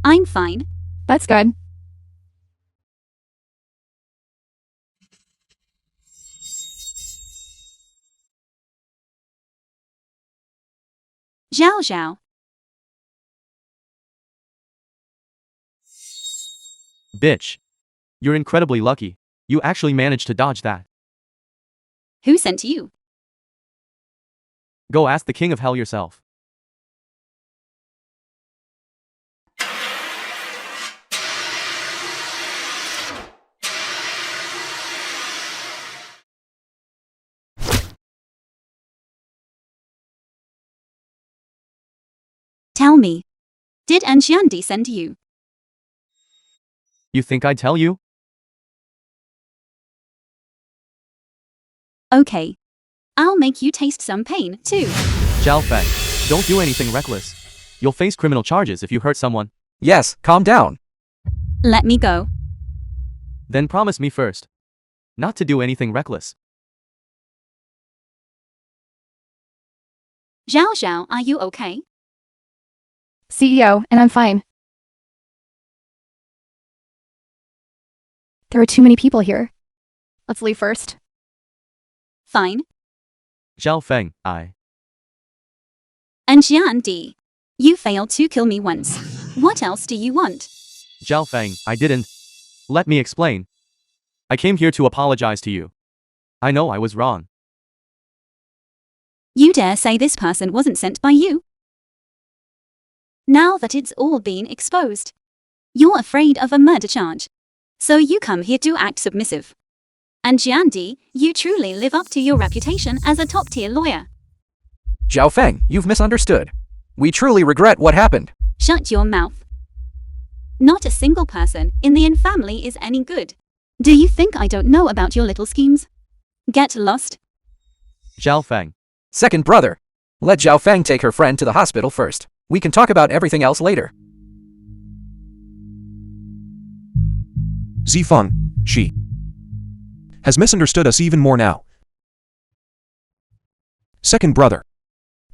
I'm fine. That's good. Zhao Zhao. Bitch. You're incredibly lucky. You actually managed to dodge that. Who sent you? Go ask the king of hell yourself. Tell me. Did Anxiandi send you? You think I'd tell you? Okay. I'll make you taste some pain, too. Zhao Feng, don't do anything reckless. You'll face criminal charges if you hurt someone. Yes, calm down. Let me go. Then promise me first not to do anything reckless. Zhao Zhao, are you okay? CEO, and I'm fine. There are too many people here. Let's leave first. Fine. Zhao Feng, I. Anxiandi. You failed to kill me once. What else do you want? Zhao Feng, I didn't. Let me explain. I came here to apologize to you. I know I was wrong. You dare say this person wasn't sent by you? Now that it's all been exposed, you're afraid of a murder charge. So you come here to act submissive. And Jiandi, you truly live up to your reputation as a top-tier lawyer. Zhao Feng, you've misunderstood. We truly regret what happened. Shut your mouth. Not a single person in the Yin family is any good. Do you think I don't know about your little schemes? Get lost. Zhao Feng. Second brother. Let Zhao Feng take her friend to the hospital first. We can talk about everything else later. Zifeng, she has misunderstood us even more now. Second brother.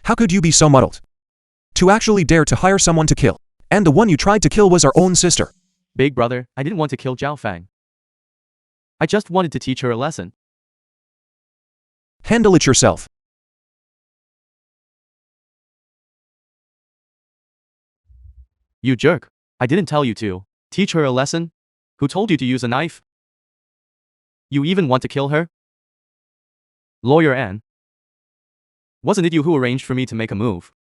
How could you be so muddled? To actually dare to hire someone to kill. And the one you tried to kill was our own sister. Big brother, I didn't want to kill Zhao Feng. I just wanted to teach her a lesson. Handle it yourself. You jerk. I didn't tell you to teach her a lesson. Who told you to use a knife? You even want to kill her? Lawyer Anne. Wasn't it you who arranged for me to make a move?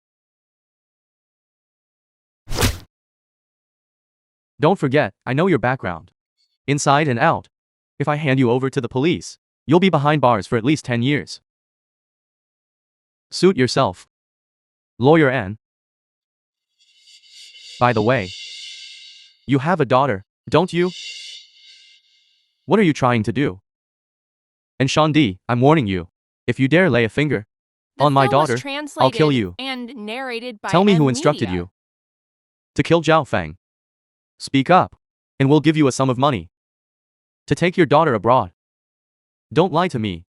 Don't forget, I know your background. Inside and out. If I hand you over to the police, you'll be behind bars for at least 10 years. Suit yourself. Lawyer Anne. By the way, you have a daughter, don't you? What are you trying to do? And Shandi, I'm warning you. If you dare lay a finger The on my film was daughter, translated I'll kill you. And narrated by Tell me who M instructed Media. you to kill Zhao Feng. Speak up, and we'll give you a sum of money to take your daughter abroad. Don't lie to me.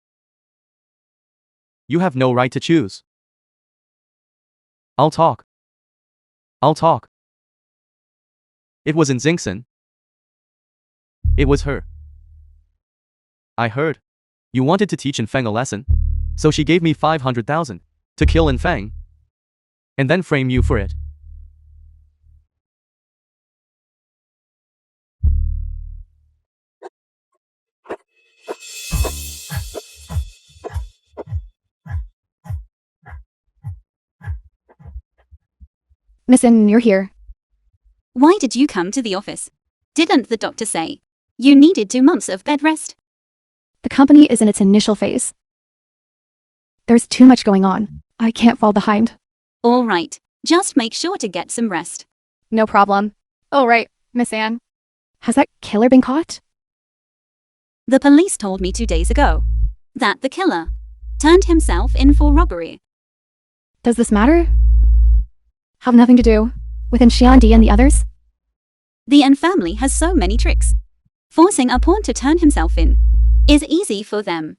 You have no right to choose. I'll talk. I'll talk. It was in Xingxin. It was her. I heard. You wanted to teach Infeng a lesson, so she gave me 500,000 to kill Infeng, and then frame you for it. Miss In, you're here. Why did you come to the office? Didn't the doctor say you needed 2 months of bed rest? The company is in its initial phase. There's too much going on. I can't fall behind. All right, just make sure to get some rest. No problem. Oh, right, Miss Anne. Has that killer been caught? The police told me 2 days ago that the killer turned himself in for robbery. Does this matter? Have nothing to do with Xiandi and the others? The Yin family has so many tricks. Forcing a pawn to turn himself in is easy for them.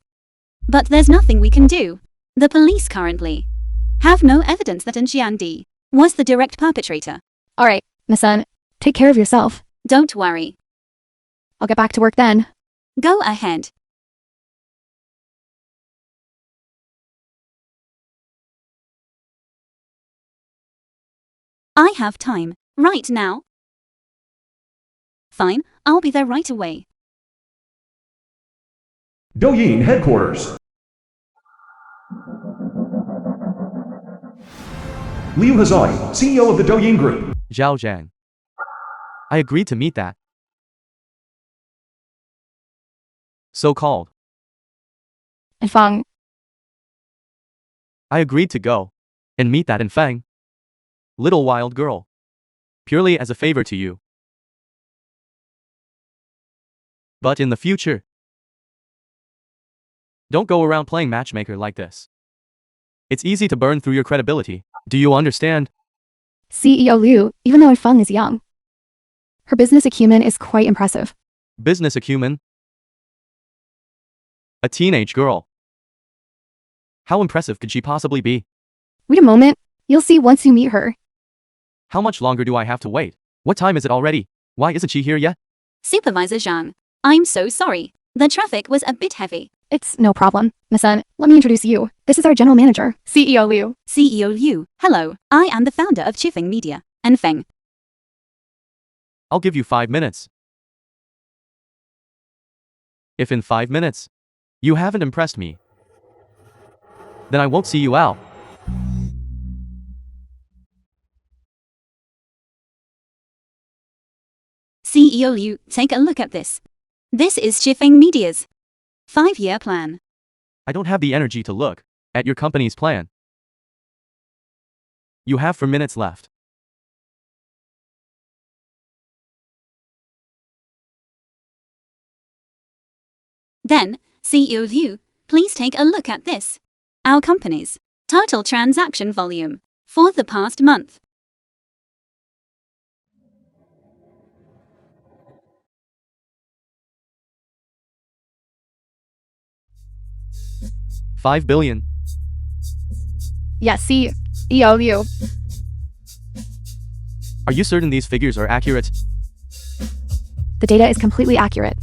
But there's nothing we can do. The police currently have no evidence that Xiandi was the direct perpetrator. All right, Miss Anne, take care of yourself. Don't worry. I'll get back to work then. Go ahead. I have time right now. Fine, I'll be there right away. Douyin headquarters. Liu Hazai, CEO of the Douyin Group. Zhao Zhang. I agreed to meet that so-called. And Feng, I agreed to go and meet that Infeng. Little wild girl. Purely as a favor to you. But in the future, don't go around playing matchmaker like this. It's easy to burn through your credibility. Do you understand? CEO Liu, even though Feng is young, her business acumen is quite impressive. Business acumen? A teenage girl. How impressive could she possibly be? Wait a moment, you'll see once you meet her. How much longer do I have to wait? What time is it already? Why isn't she here yet? Supervisor Zhang, I'm so sorry. The traffic was a bit heavy. It's no problem. Miss Anne, let me introduce you. This is our general manager, CEO Liu. CEO Liu, hello. I am the founder of Chifeng Media, Feng. I'll give you 5 minutes. If in 5 minutes, you haven't impressed me, then I won't see you out. CEO Liu, take a look at this. This is Chifeng Media's 5-year plan. I don't have the energy to look at your company's plan. You have 4 minutes left. Then, CEO Liu, please take a look at this. Our company's total transaction volume for the past month. $5 billion. Yes, CEO Liu. Are you certain these figures are accurate? The data is completely accurate.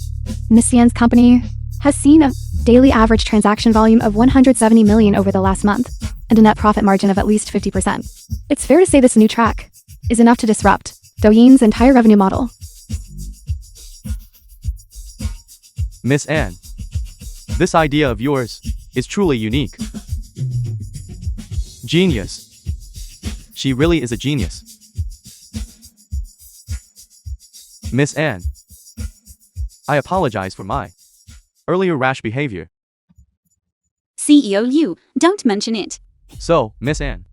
Miss Yan's company has seen a daily average transaction volume of 170 million over the last month, and a net profit margin of at least 50%. It's fair to say this new track is enough to disrupt Douyin's entire revenue model. Miss Anne, this idea of yours is truly unique. Genius. She really is a genius. Miss Anne, I apologize for my earlier rash behavior. CEO Liu, don't mention it. So, Miss Anne,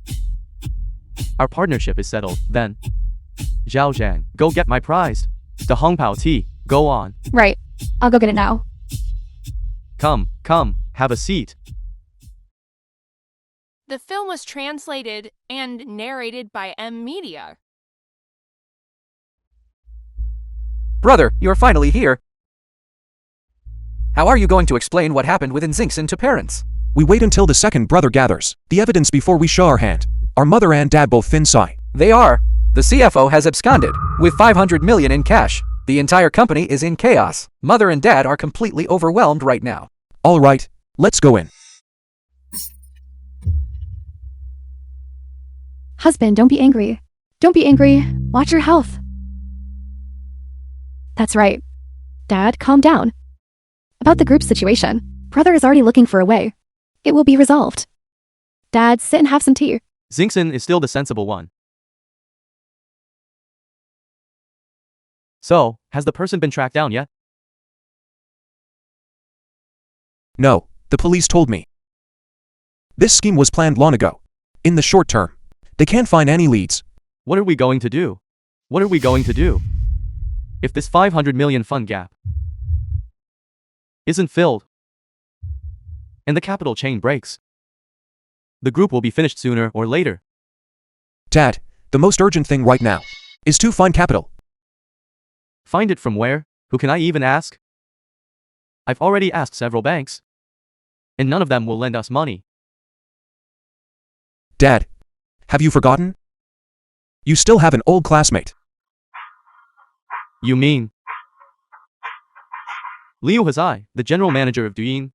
our partnership is settled, then. Zhao Zhang, go get my prize. The Hongpao tea, go on. Right. I'll go get it now. Come, have a seat. The film was translated and narrated by M Media. Brother, you're finally here. How are you going to explain what happened with Xingxin to parents? We wait until the second brother gathers the evidence before we show our hand. Our mother and dad both fin sai. They are. The CFO has absconded with 500 million in cash. The entire company is in chaos. Mother and dad are completely overwhelmed right now. All right, let's go in. Husband, don't be angry. Don't be angry. Watch your health. That's right. Dad, calm down. About the group situation, brother is already looking for a way. It will be resolved. Dad, sit and have some tea. Xingxin is still the sensible one. So, has the person been tracked down yet? No, the police told me. This scheme was planned long ago. In the short term, they can't find any leads. What are we going to do? What are we going to do? If this 500 million fund gap isn't filled, and the capital chain breaks, the group will be finished sooner or later. Dad, the most urgent thing right now is to find capital. Find it from where? Who can I even ask? I've already asked several banks, and none of them will lend us money. Dad, have you forgotten? You still have an old classmate. You mean Liu Hazai, the general manager of Douyin?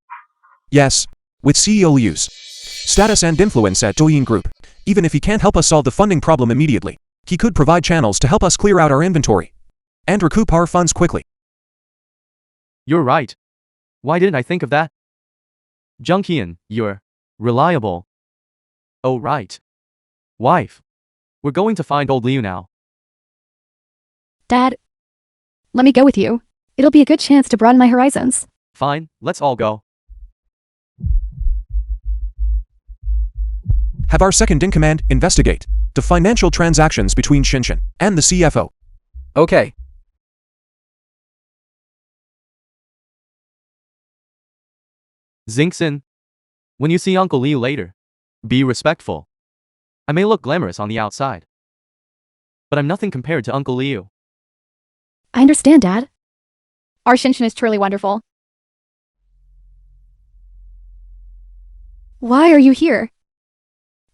Yes, with CEO Liu's status and influence at Douyin Group. Even if he can't help us solve the funding problem immediately, he could provide channels to help us clear out our inventory and recoup our funds quickly. You're right. Why didn't I think of that? Zhang Qian, you're reliable. Oh right. Wife. We're going to find old Liu now. Dad, let me go with you. It'll be a good chance to broaden my horizons. Fine, let's all go. Have our second-in-command investigate the financial transactions between Xingxin and the CFO. Okay. Xingxin, when you see Uncle Liu later, be respectful. I may look glamorous on the outside, but I'm nothing compared to Uncle Liu. I understand, Dad. Our Xingxin is truly wonderful. Why are you here?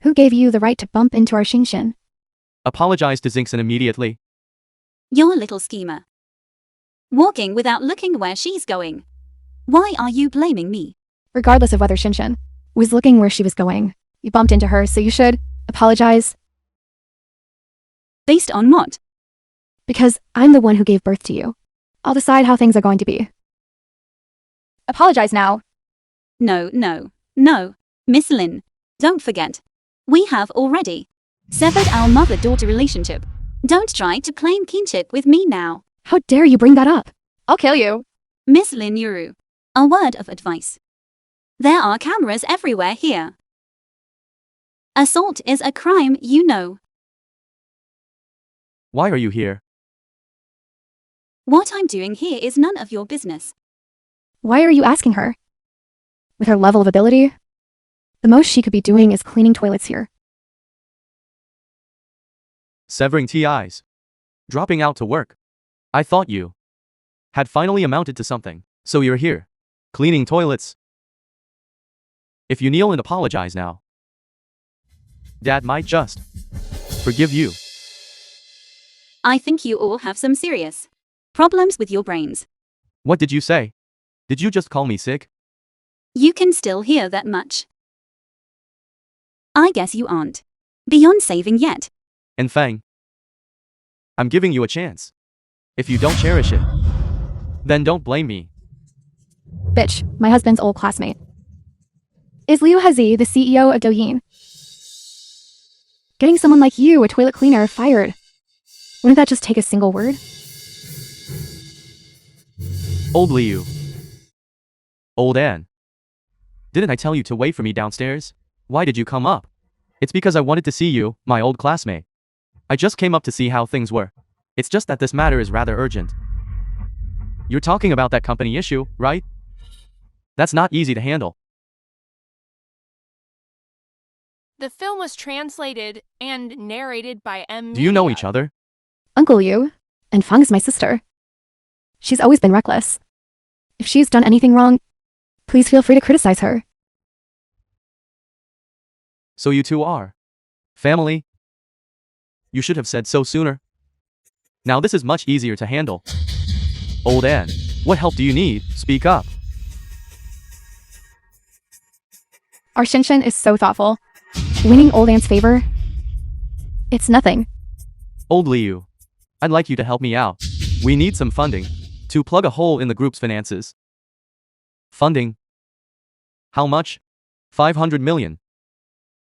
Who gave you the right to bump into our Xingxin? Apologize to Xingxin immediately. Your little schemer. Walking without looking where she's going. Why are you blaming me? Regardless of whether Xingxin was looking where she was going, you bumped into her, so you should apologize. Based on what? Because I'm the one who gave birth to you. I'll decide how things are going to be. Apologize now. No. Miss Lin, don't forget. We have already severed our mother-daughter relationship. Don't try to claim kinship with me now. How dare you bring that up? I'll kill you. Miss Lin Yuru, a word of advice. There are cameras everywhere here. Assault is a crime, you know. Why are you here? What I'm doing here is none of your business. Why are you asking her? With her level of ability, the most she could be doing is cleaning toilets here. Severing TIs. Dropping out to work. I thought you had finally amounted to something, so you're here. Cleaning toilets. If you kneel and apologize now, Dad might just forgive you. I think you all have some serious problems with your brains. What did you say? Did you just call me sick? You can still hear that much. I guess you aren't beyond saving yet. And Fang, I'm giving you a chance. If you don't cherish it, then don't blame me. Bitch, my husband's old classmate. Is Liu Hazi the CEO of Douyin? Getting someone like you, a toilet cleaner, fired. Wouldn't that just take a single word? Old Liu. Old Anne. Didn't I tell you to wait for me downstairs? Why did you come up? It's because I wanted to see you, my old classmate. I just came up to see how things were. It's just that this matter is rather urgent. You're talking about that company issue, right? That's not easy to handle. The film was translated and narrated by M. Do you know Media. each other? Uncle Liu, and Fang is my sister. She's always been reckless. If she's done anything wrong, please feel free to criticize her. So you two are family? You should have said so sooner. Now this is much easier to handle. Old Anne, what help do you need? Speak up. Our Shinshin is so thoughtful. Winning Old Anne's favor? It's nothing. Old Liu, I'd like you to help me out. We need some funding to plug a hole in the group's finances. Funding? How much? 500 million.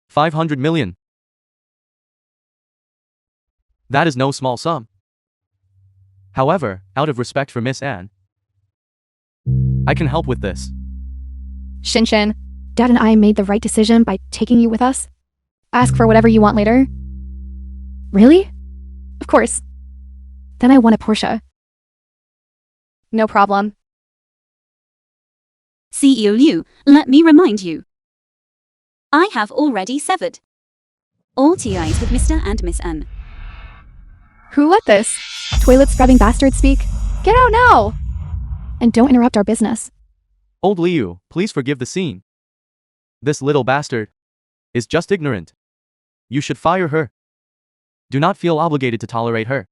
500 million. That is no small sum. However, out of respect for Miss Anne, I can help with this. Shinshin, Dad and I made the right decision by taking you with us. Ask for whatever you want later. Really? Of course. Then I want a Porsche. No problem. CEO Liu, let me remind you. I have already severed all TIs with Mr. and Miss N. Who let this toilet scrubbing bastard speak? Get out now! And don't interrupt our business. Old Liu, please forgive the scene. This little bastard is just ignorant. You should fire her. Do not feel obligated to tolerate her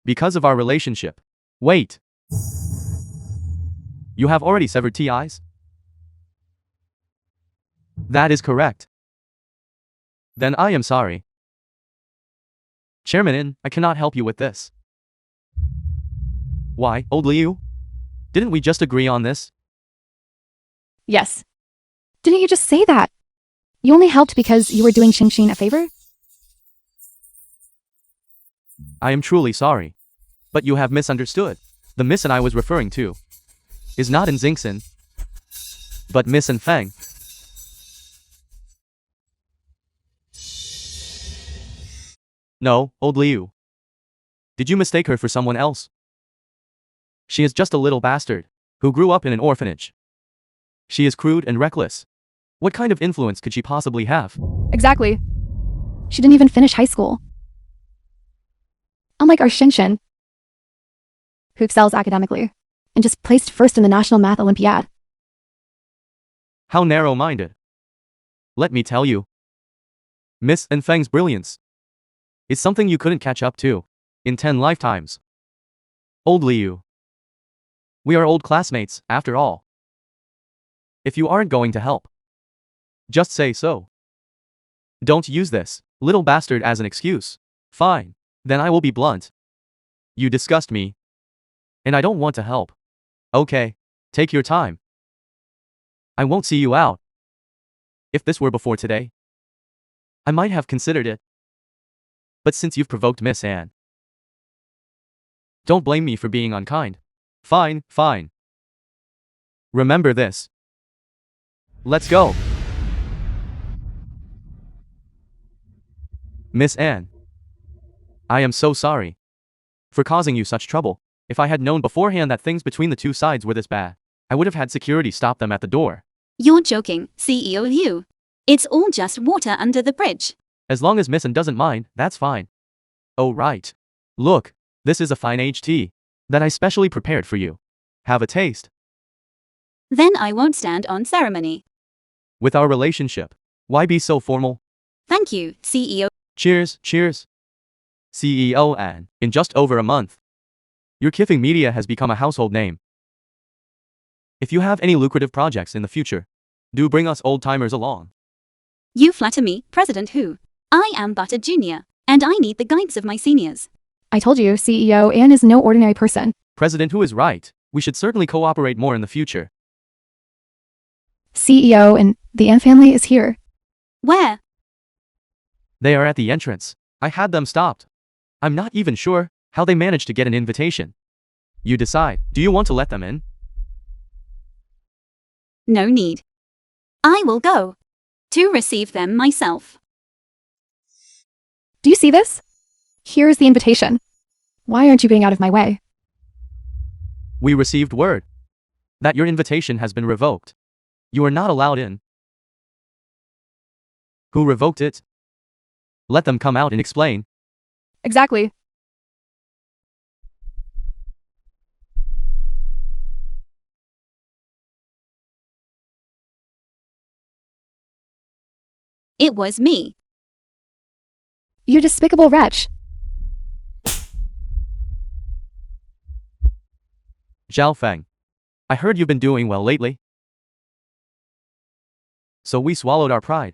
because of our relationship. Wait. You have already severed TIs? That is correct. Then I am sorry. Chairman In, I cannot help you with this. Why, Old Liu? Didn't we just agree on this? Yes. Didn't you just say that? You only helped because you were doing Xingxin a favor? I am truly sorry. But you have misunderstood. The Miss and I was referring to is not in Xingxin, but Miss and Fang. No, Old Liu. Did you mistake her for someone else? She is just a little bastard who grew up in an orphanage. She is crude and reckless. What kind of influence could she possibly have? Exactly. She didn't even finish high school. Unlike our Shinshin, who excels academically and just placed first in the National Math Olympiad. How narrow-minded. Let me tell you. Miss and Fang's brilliance is something you couldn't catch up to in 10 lifetimes. Old Liu. We are old classmates, after all. If you aren't going to help, just say so. Don't use this little bastard as an excuse. Fine. Then I will be blunt. You disgust me. And I don't want to help. Okay. Take your time. I won't see you out. If this were before today, I might have considered it. But since you've provoked Miss Anne, don't blame me for being unkind. Fine, fine. Remember this. Let's go. Miss Anne. I am so sorry for causing you such trouble. If I had known beforehand that things between the two sides were this bad, I would have had security stop them at the door. You're joking, CEO Liu. It's all just water under the bridge. As long as Miss Anne doesn't mind, that's fine. Oh right. Look, this is a fine aged tea that I specially prepared for you. Have a taste. Then I won't stand on ceremony. With our relationship, why be so formal? Thank you, CEO. Cheers, cheers. CEO Anne, in just over a month, your Kiffing Media has become a household name. If you have any lucrative projects in the future, do bring us old-timers along. You flatter me, President Hu. I am but a junior, and I need the guidance of my seniors. I told you, CEO Anne is no ordinary person. President Hu is right. We should certainly cooperate more in the future. CEO and the Anne family is here. Where? They are at the entrance. I had them stopped. I'm not even sure how they managed to get an invitation. You decide. Do you want to let them in? No need. I will go to receive them myself. Do you see this? Here's the invitation. Why aren't you getting out of my way? We received word that your invitation has been revoked. You are not allowed in. Who revoked it? Let them come out and explain. Exactly. It was me. You despicable wretch. Zhao Feng, I heard you've been doing well lately. So we swallowed our pride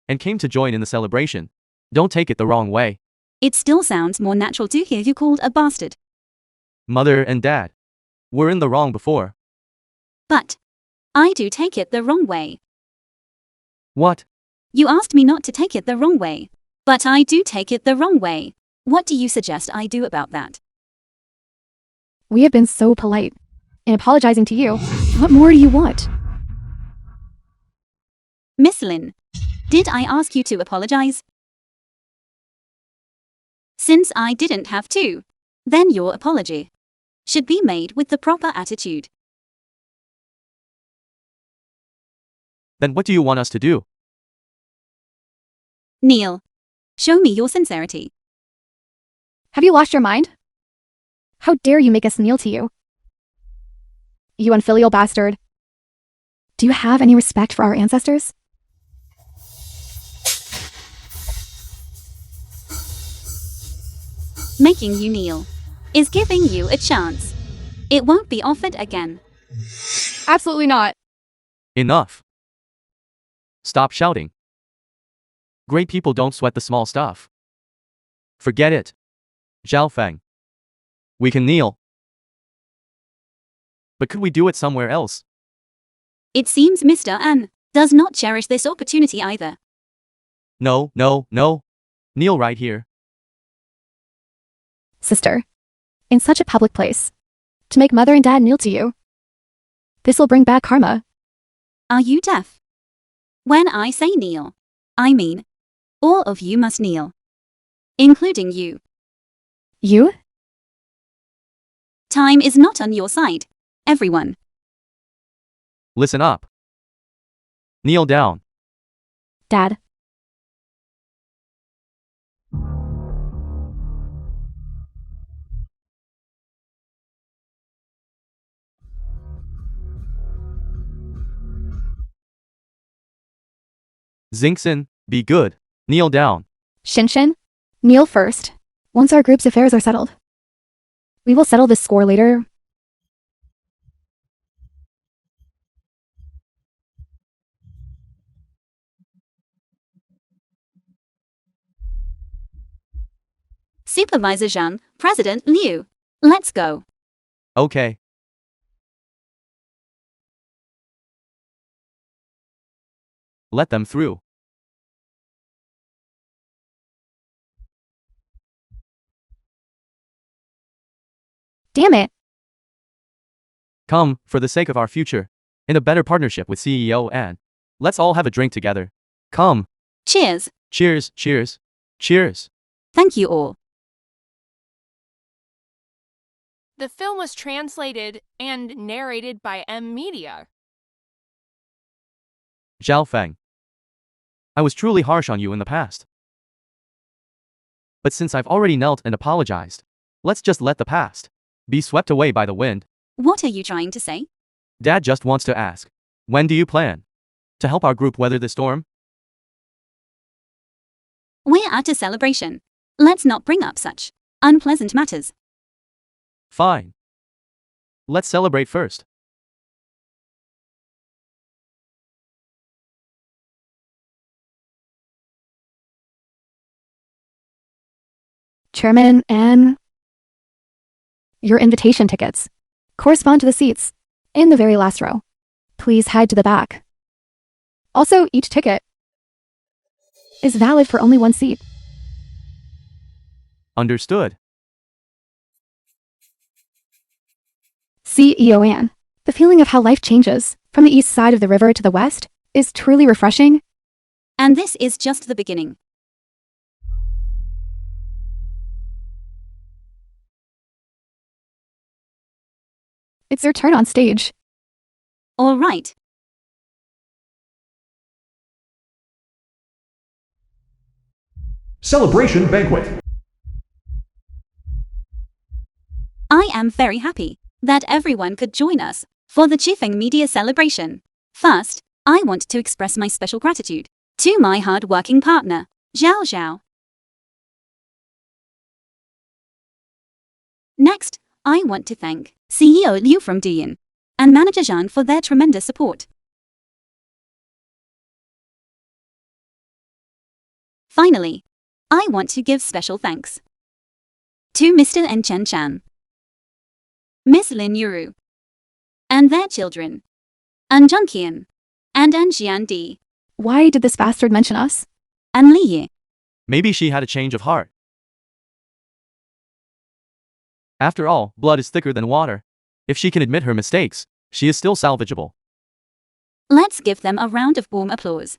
and came to join in the celebration. Don't take it the wrong way. It still sounds more natural to hear you called a bastard. Mother and Dad were in the wrong before. But I do take it the wrong way. What? You asked me not to take it the wrong way. But I do take it the wrong way. What do you suggest I do about that? We have been so polite in apologizing to you. What more do you want? Miss Lin, did I ask you to apologize? Since I didn't have to, then your apology should be made with the proper attitude. Then what do you want us to do? Kneel. Show me your sincerity. Have you lost your mind? How dare you make us kneel to you? You unfilial bastard. Do you have any respect for our ancestors? Making you kneel is giving you a chance. It won't be offered again. Absolutely not. Enough. Stop shouting. Great people don't sweat the small stuff. Forget it. Zhao Feng. We can kneel. But could we do it somewhere else? It seems Mr. An does not cherish this opportunity either. No, no, no. Kneel right here. Sister, in such a public place, to make mother and dad kneel to you. This will bring bad karma. Are you deaf? When I say kneel, I mean all of you must kneel, including you. You? Time is not on your side, everyone. Listen up. Kneel down. Dad. Xingxin, be good. Kneel down. Shinshin, kneel first. Once our group's affairs are settled. We will settle this score later. Supervisor Zhang, President Liu. Let's go. Okay. Let them through. Damn it. Come, for the sake of our future, in a better partnership with CEO Anne. Let's all have a drink together. Come. Cheers. Cheers, cheers, cheers. Thank you all. The film was translated and narrated by M Media. Zhao Feng. I was truly harsh on you in the past. But since I've already knelt and apologized, let's just let the past be swept away by the wind. What are you trying to say? Dad just wants to ask, when do you plan to help our group weather the storm? We're at a celebration. Let's not bring up such unpleasant matters. Fine. Let's celebrate first. Chairman and your invitation tickets correspond to the seats in the very last row. Please head to the back. Also, each ticket is valid for only one seat. Understood. CEO Ann, the feeling of how life changes from the east side of the river to the west is truly refreshing. And this is just the beginning. It's your turn on stage. All right. Celebration banquet. I am very happy that everyone could join us for the Chifeng Media celebration. First, I want to express my special gratitude to my hard-working partner, Zhao Zhao. Next, I want to thank CEO Liu from Douyin and manager Zhang for their tremendous support. Finally, I want to give special thanks to Mr. N Chen Chan, Miss Lin Yuru, and their children, An Zhengqian, and An Xiandi, Why did this bastard mention us? and Li Ye. Maybe she had a change of heart. After all, blood is thicker than water. If she can admit her mistakes, she is still salvageable. Let's give them a round of warm applause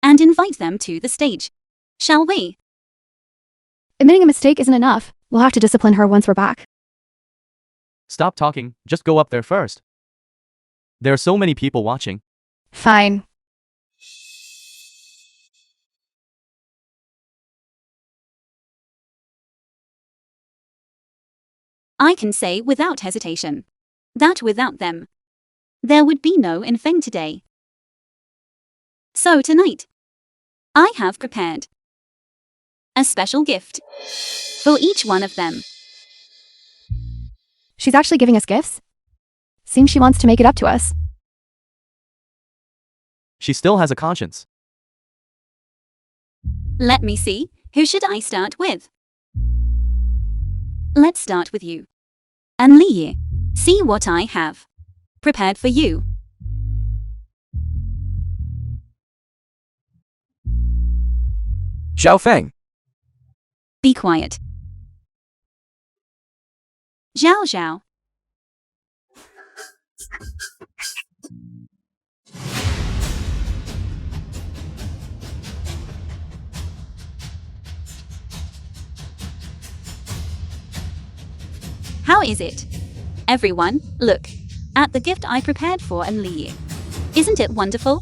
and invite them to the stage, shall we? Admitting a mistake isn't enough. We'll have to discipline her once we're back. Stop talking, just go up there first. There are so many people watching. Fine. I can say without hesitation that without them, there would be no Infeng today. So tonight, I have prepared a special gift for each one of them. She's actually giving us gifts? Seems she wants to make it up to us. She still has a conscience. Let me see, who should I start with? Let's start with you. And Li Ye, see what I have prepared for you. Zhao Feng. Be quiet. Zhao Zhao. How is it? Everyone, look at the gift I prepared for An Li Ye. Isn't it wonderful?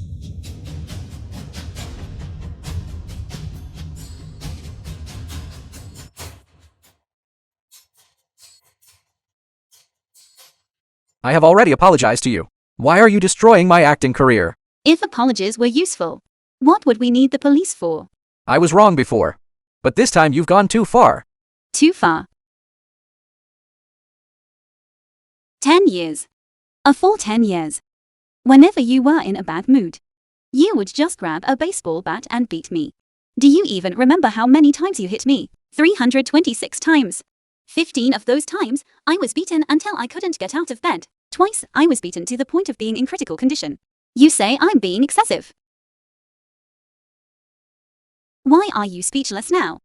I have already apologized to you. Why are you destroying my acting career? If apologies were useful, what would we need the police for? I was wrong before. But this time you've gone too far. Too far. 10 years. A full 10 years. Whenever you were in a bad mood, you would just grab a baseball bat and beat me. Do you even remember how many times you hit me? 326 times. 15 of those times, I was beaten until I couldn't get out of bed. Twice, I was beaten to the point of being in critical condition. You say I'm being excessive. Why are you speechless now?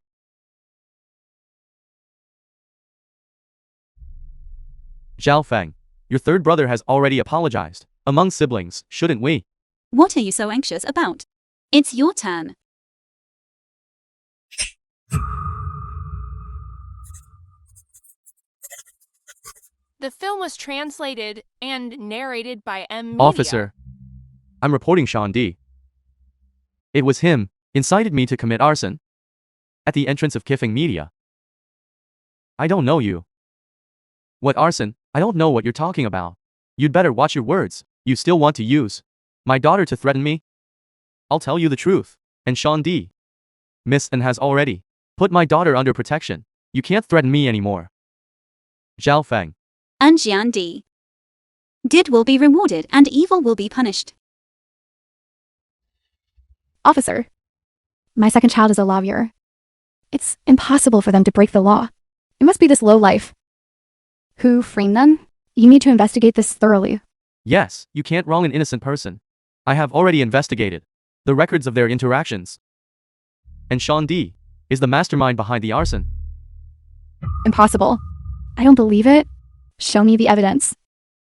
Zhao Feng, your third brother has already apologized. Among siblings, shouldn't we? What are you so anxious about? It's your turn. The film was translated and narrated by M. Media. Officer, I'm reporting Sean D. It was him, incited me to commit arson. At the entrance of Kiffing Media. I don't know you. What arson? I don't know what you're talking about. You'd better watch your words. You still want to use my daughter to threaten me? I'll tell you the truth. And Sean D. Miss and has already put my daughter under protection. You can't threaten me anymore. Zhao Feng. And Jian Di. Good will be rewarded and evil will be punished. Officer, my second child is a lawyer. It's impossible for them to break the law. It must be this low life. Who framed them? You need to investigate this thoroughly. Yes, you can't wrong an innocent person. I have already investigated the records of their interactions. And Sean D. is the mastermind behind the arson. Impossible. I don't believe it. Show me the evidence.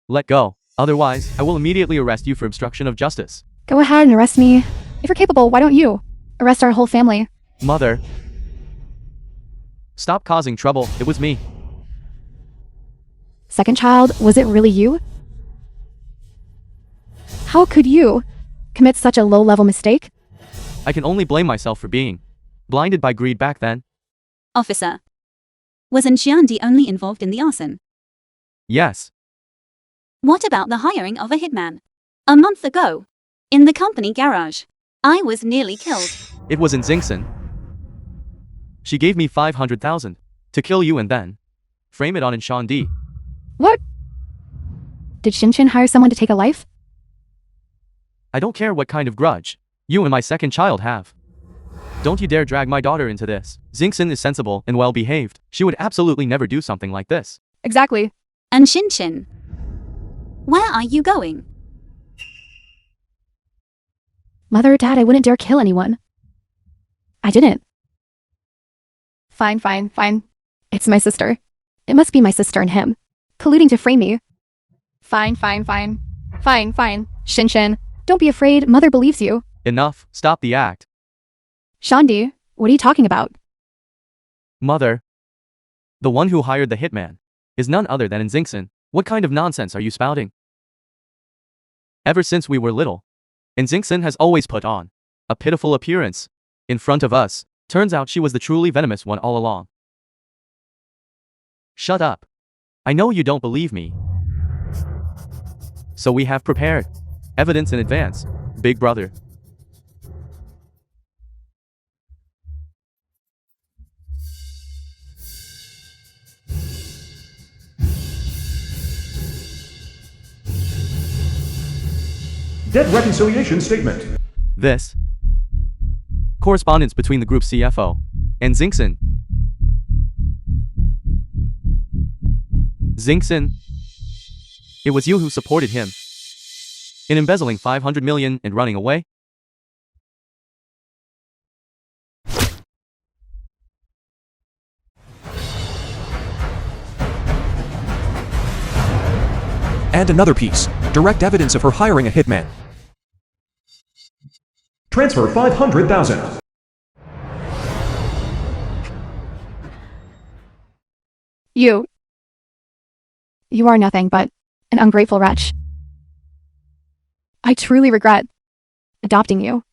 Let go. Otherwise, I will immediately arrest you for obstruction of justice. Go ahead and arrest me. If you're capable, why don't you arrest our whole family? Mother. Stop causing trouble. It was me. Second child, was it really you? How could you commit such a low-level mistake? I can only blame myself for being blinded by greed back then. Officer. Wasn't Jian Di only involved in the arson? Yes. What about the hiring of a hitman? A month ago. In the company garage. I was nearly killed. It was in Xingxin. She gave me 500,000 to kill you and then frame it on in Sean D. What? Did Shinchin hire someone to take a life? I don't care what kind of grudge you and my second child have. Don't you dare drag my daughter into this. Xingxin is sensible and well-behaved. She would absolutely never do something like this. Exactly. And Shinchin. Where are you going? Mother, Dad, I wouldn't dare kill anyone. I didn't. Fine. It's my sister. It must be my sister and him, colluding to frame me. Fine. Shinshin, don't be afraid. Mother believes you. Enough. Stop the act. Shandi, what are you talking about? Mother. The one who hired the hitman is none other than Xingxin. What kind of nonsense are you spouting? Ever since we were little, Xingxin has always put on a pitiful appearance in front of us. Turns out she was the truly venomous one all along. Shut up. I know you don't believe me. So we have prepared evidence in advance, big brother. Debt reconciliation statement. This correspondence between the group CFO and Xingxin. Xingxin, it was you who supported him in embezzling 500 million and running away? And another piece. Direct evidence of her hiring a hitman. Transfer 500,000. You are nothing but an ungrateful wretch. I truly regret adopting you.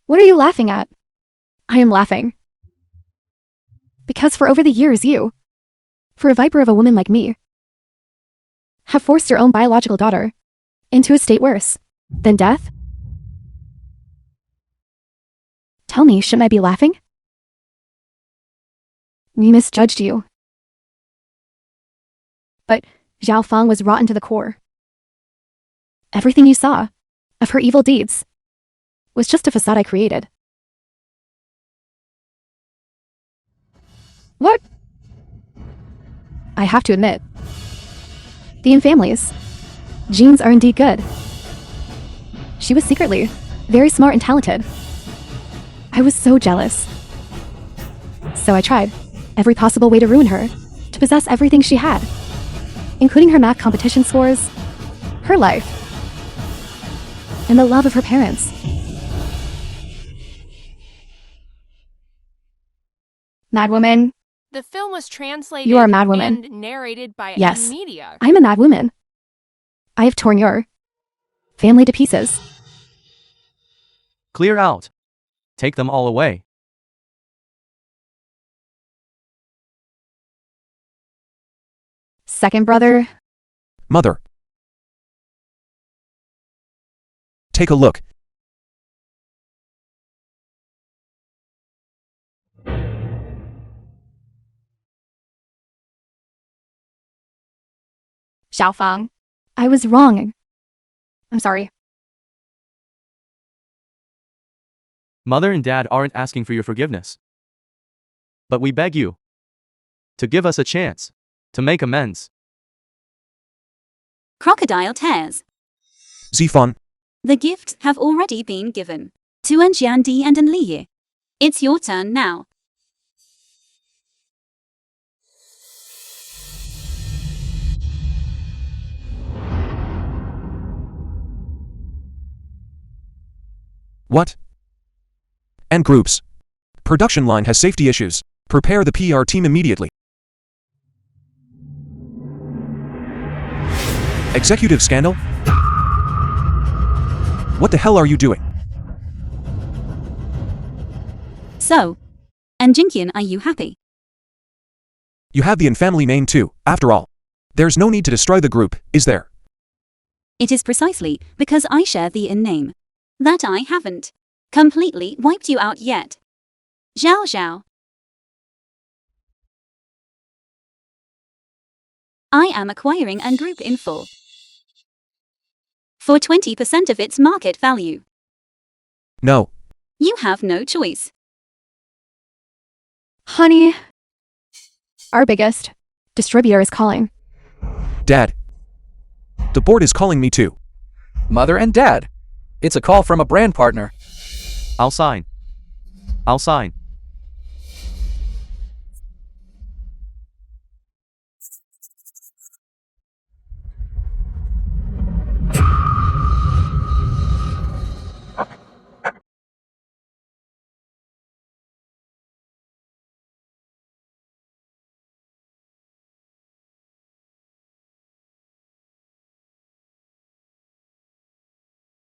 What are you laughing at? I am laughing. Because for over the years you, for a viper of a woman like me, have forced your own biological daughter into a state worse than death? Tell me, shouldn't I be laughing? We misjudged you. But Zhao Feng was rotten to the core. Everything you saw of her evil deeds was just a facade I created. What? I have to admit, the Yin family's genes are indeed good. She was secretly very smart and talented. I was so jealous. So I tried every possible way to ruin her, to possess everything she had, including her math competition scores, her life, and the love of her parents. Madwoman, The film was translated You are a mad woman. and narrated by Yes. media. I'm a mad woman. I have torn your family to pieces. Clear out. Take them all away. Second brother, Mother. Take a look. Xiaofang. I was wrong. I'm sorry. Mother and Dad aren't asking for your forgiveness. But we beg you to give us a chance to make amends. Crocodile tears. Zifan. The gifts have already been given to Jiandi and Liye. It's your turn now. What? And groups. Production line has safety issues. Prepare the PR team immediately. Executive scandal? What the hell are you doing? So, and Jinkian, are you happy? You have the in-family name too, after all. There's no need to destroy the group, is there? It is precisely because I share the in name that I haven't completely wiped you out yet. Zhao Zhao. I am acquiring a group in full for 20% of its market value. No. You have no choice. Honey, our biggest distributor is calling. Dad. The board is calling me too. Mother and Dad. It's a call from a brand partner. I'll sign.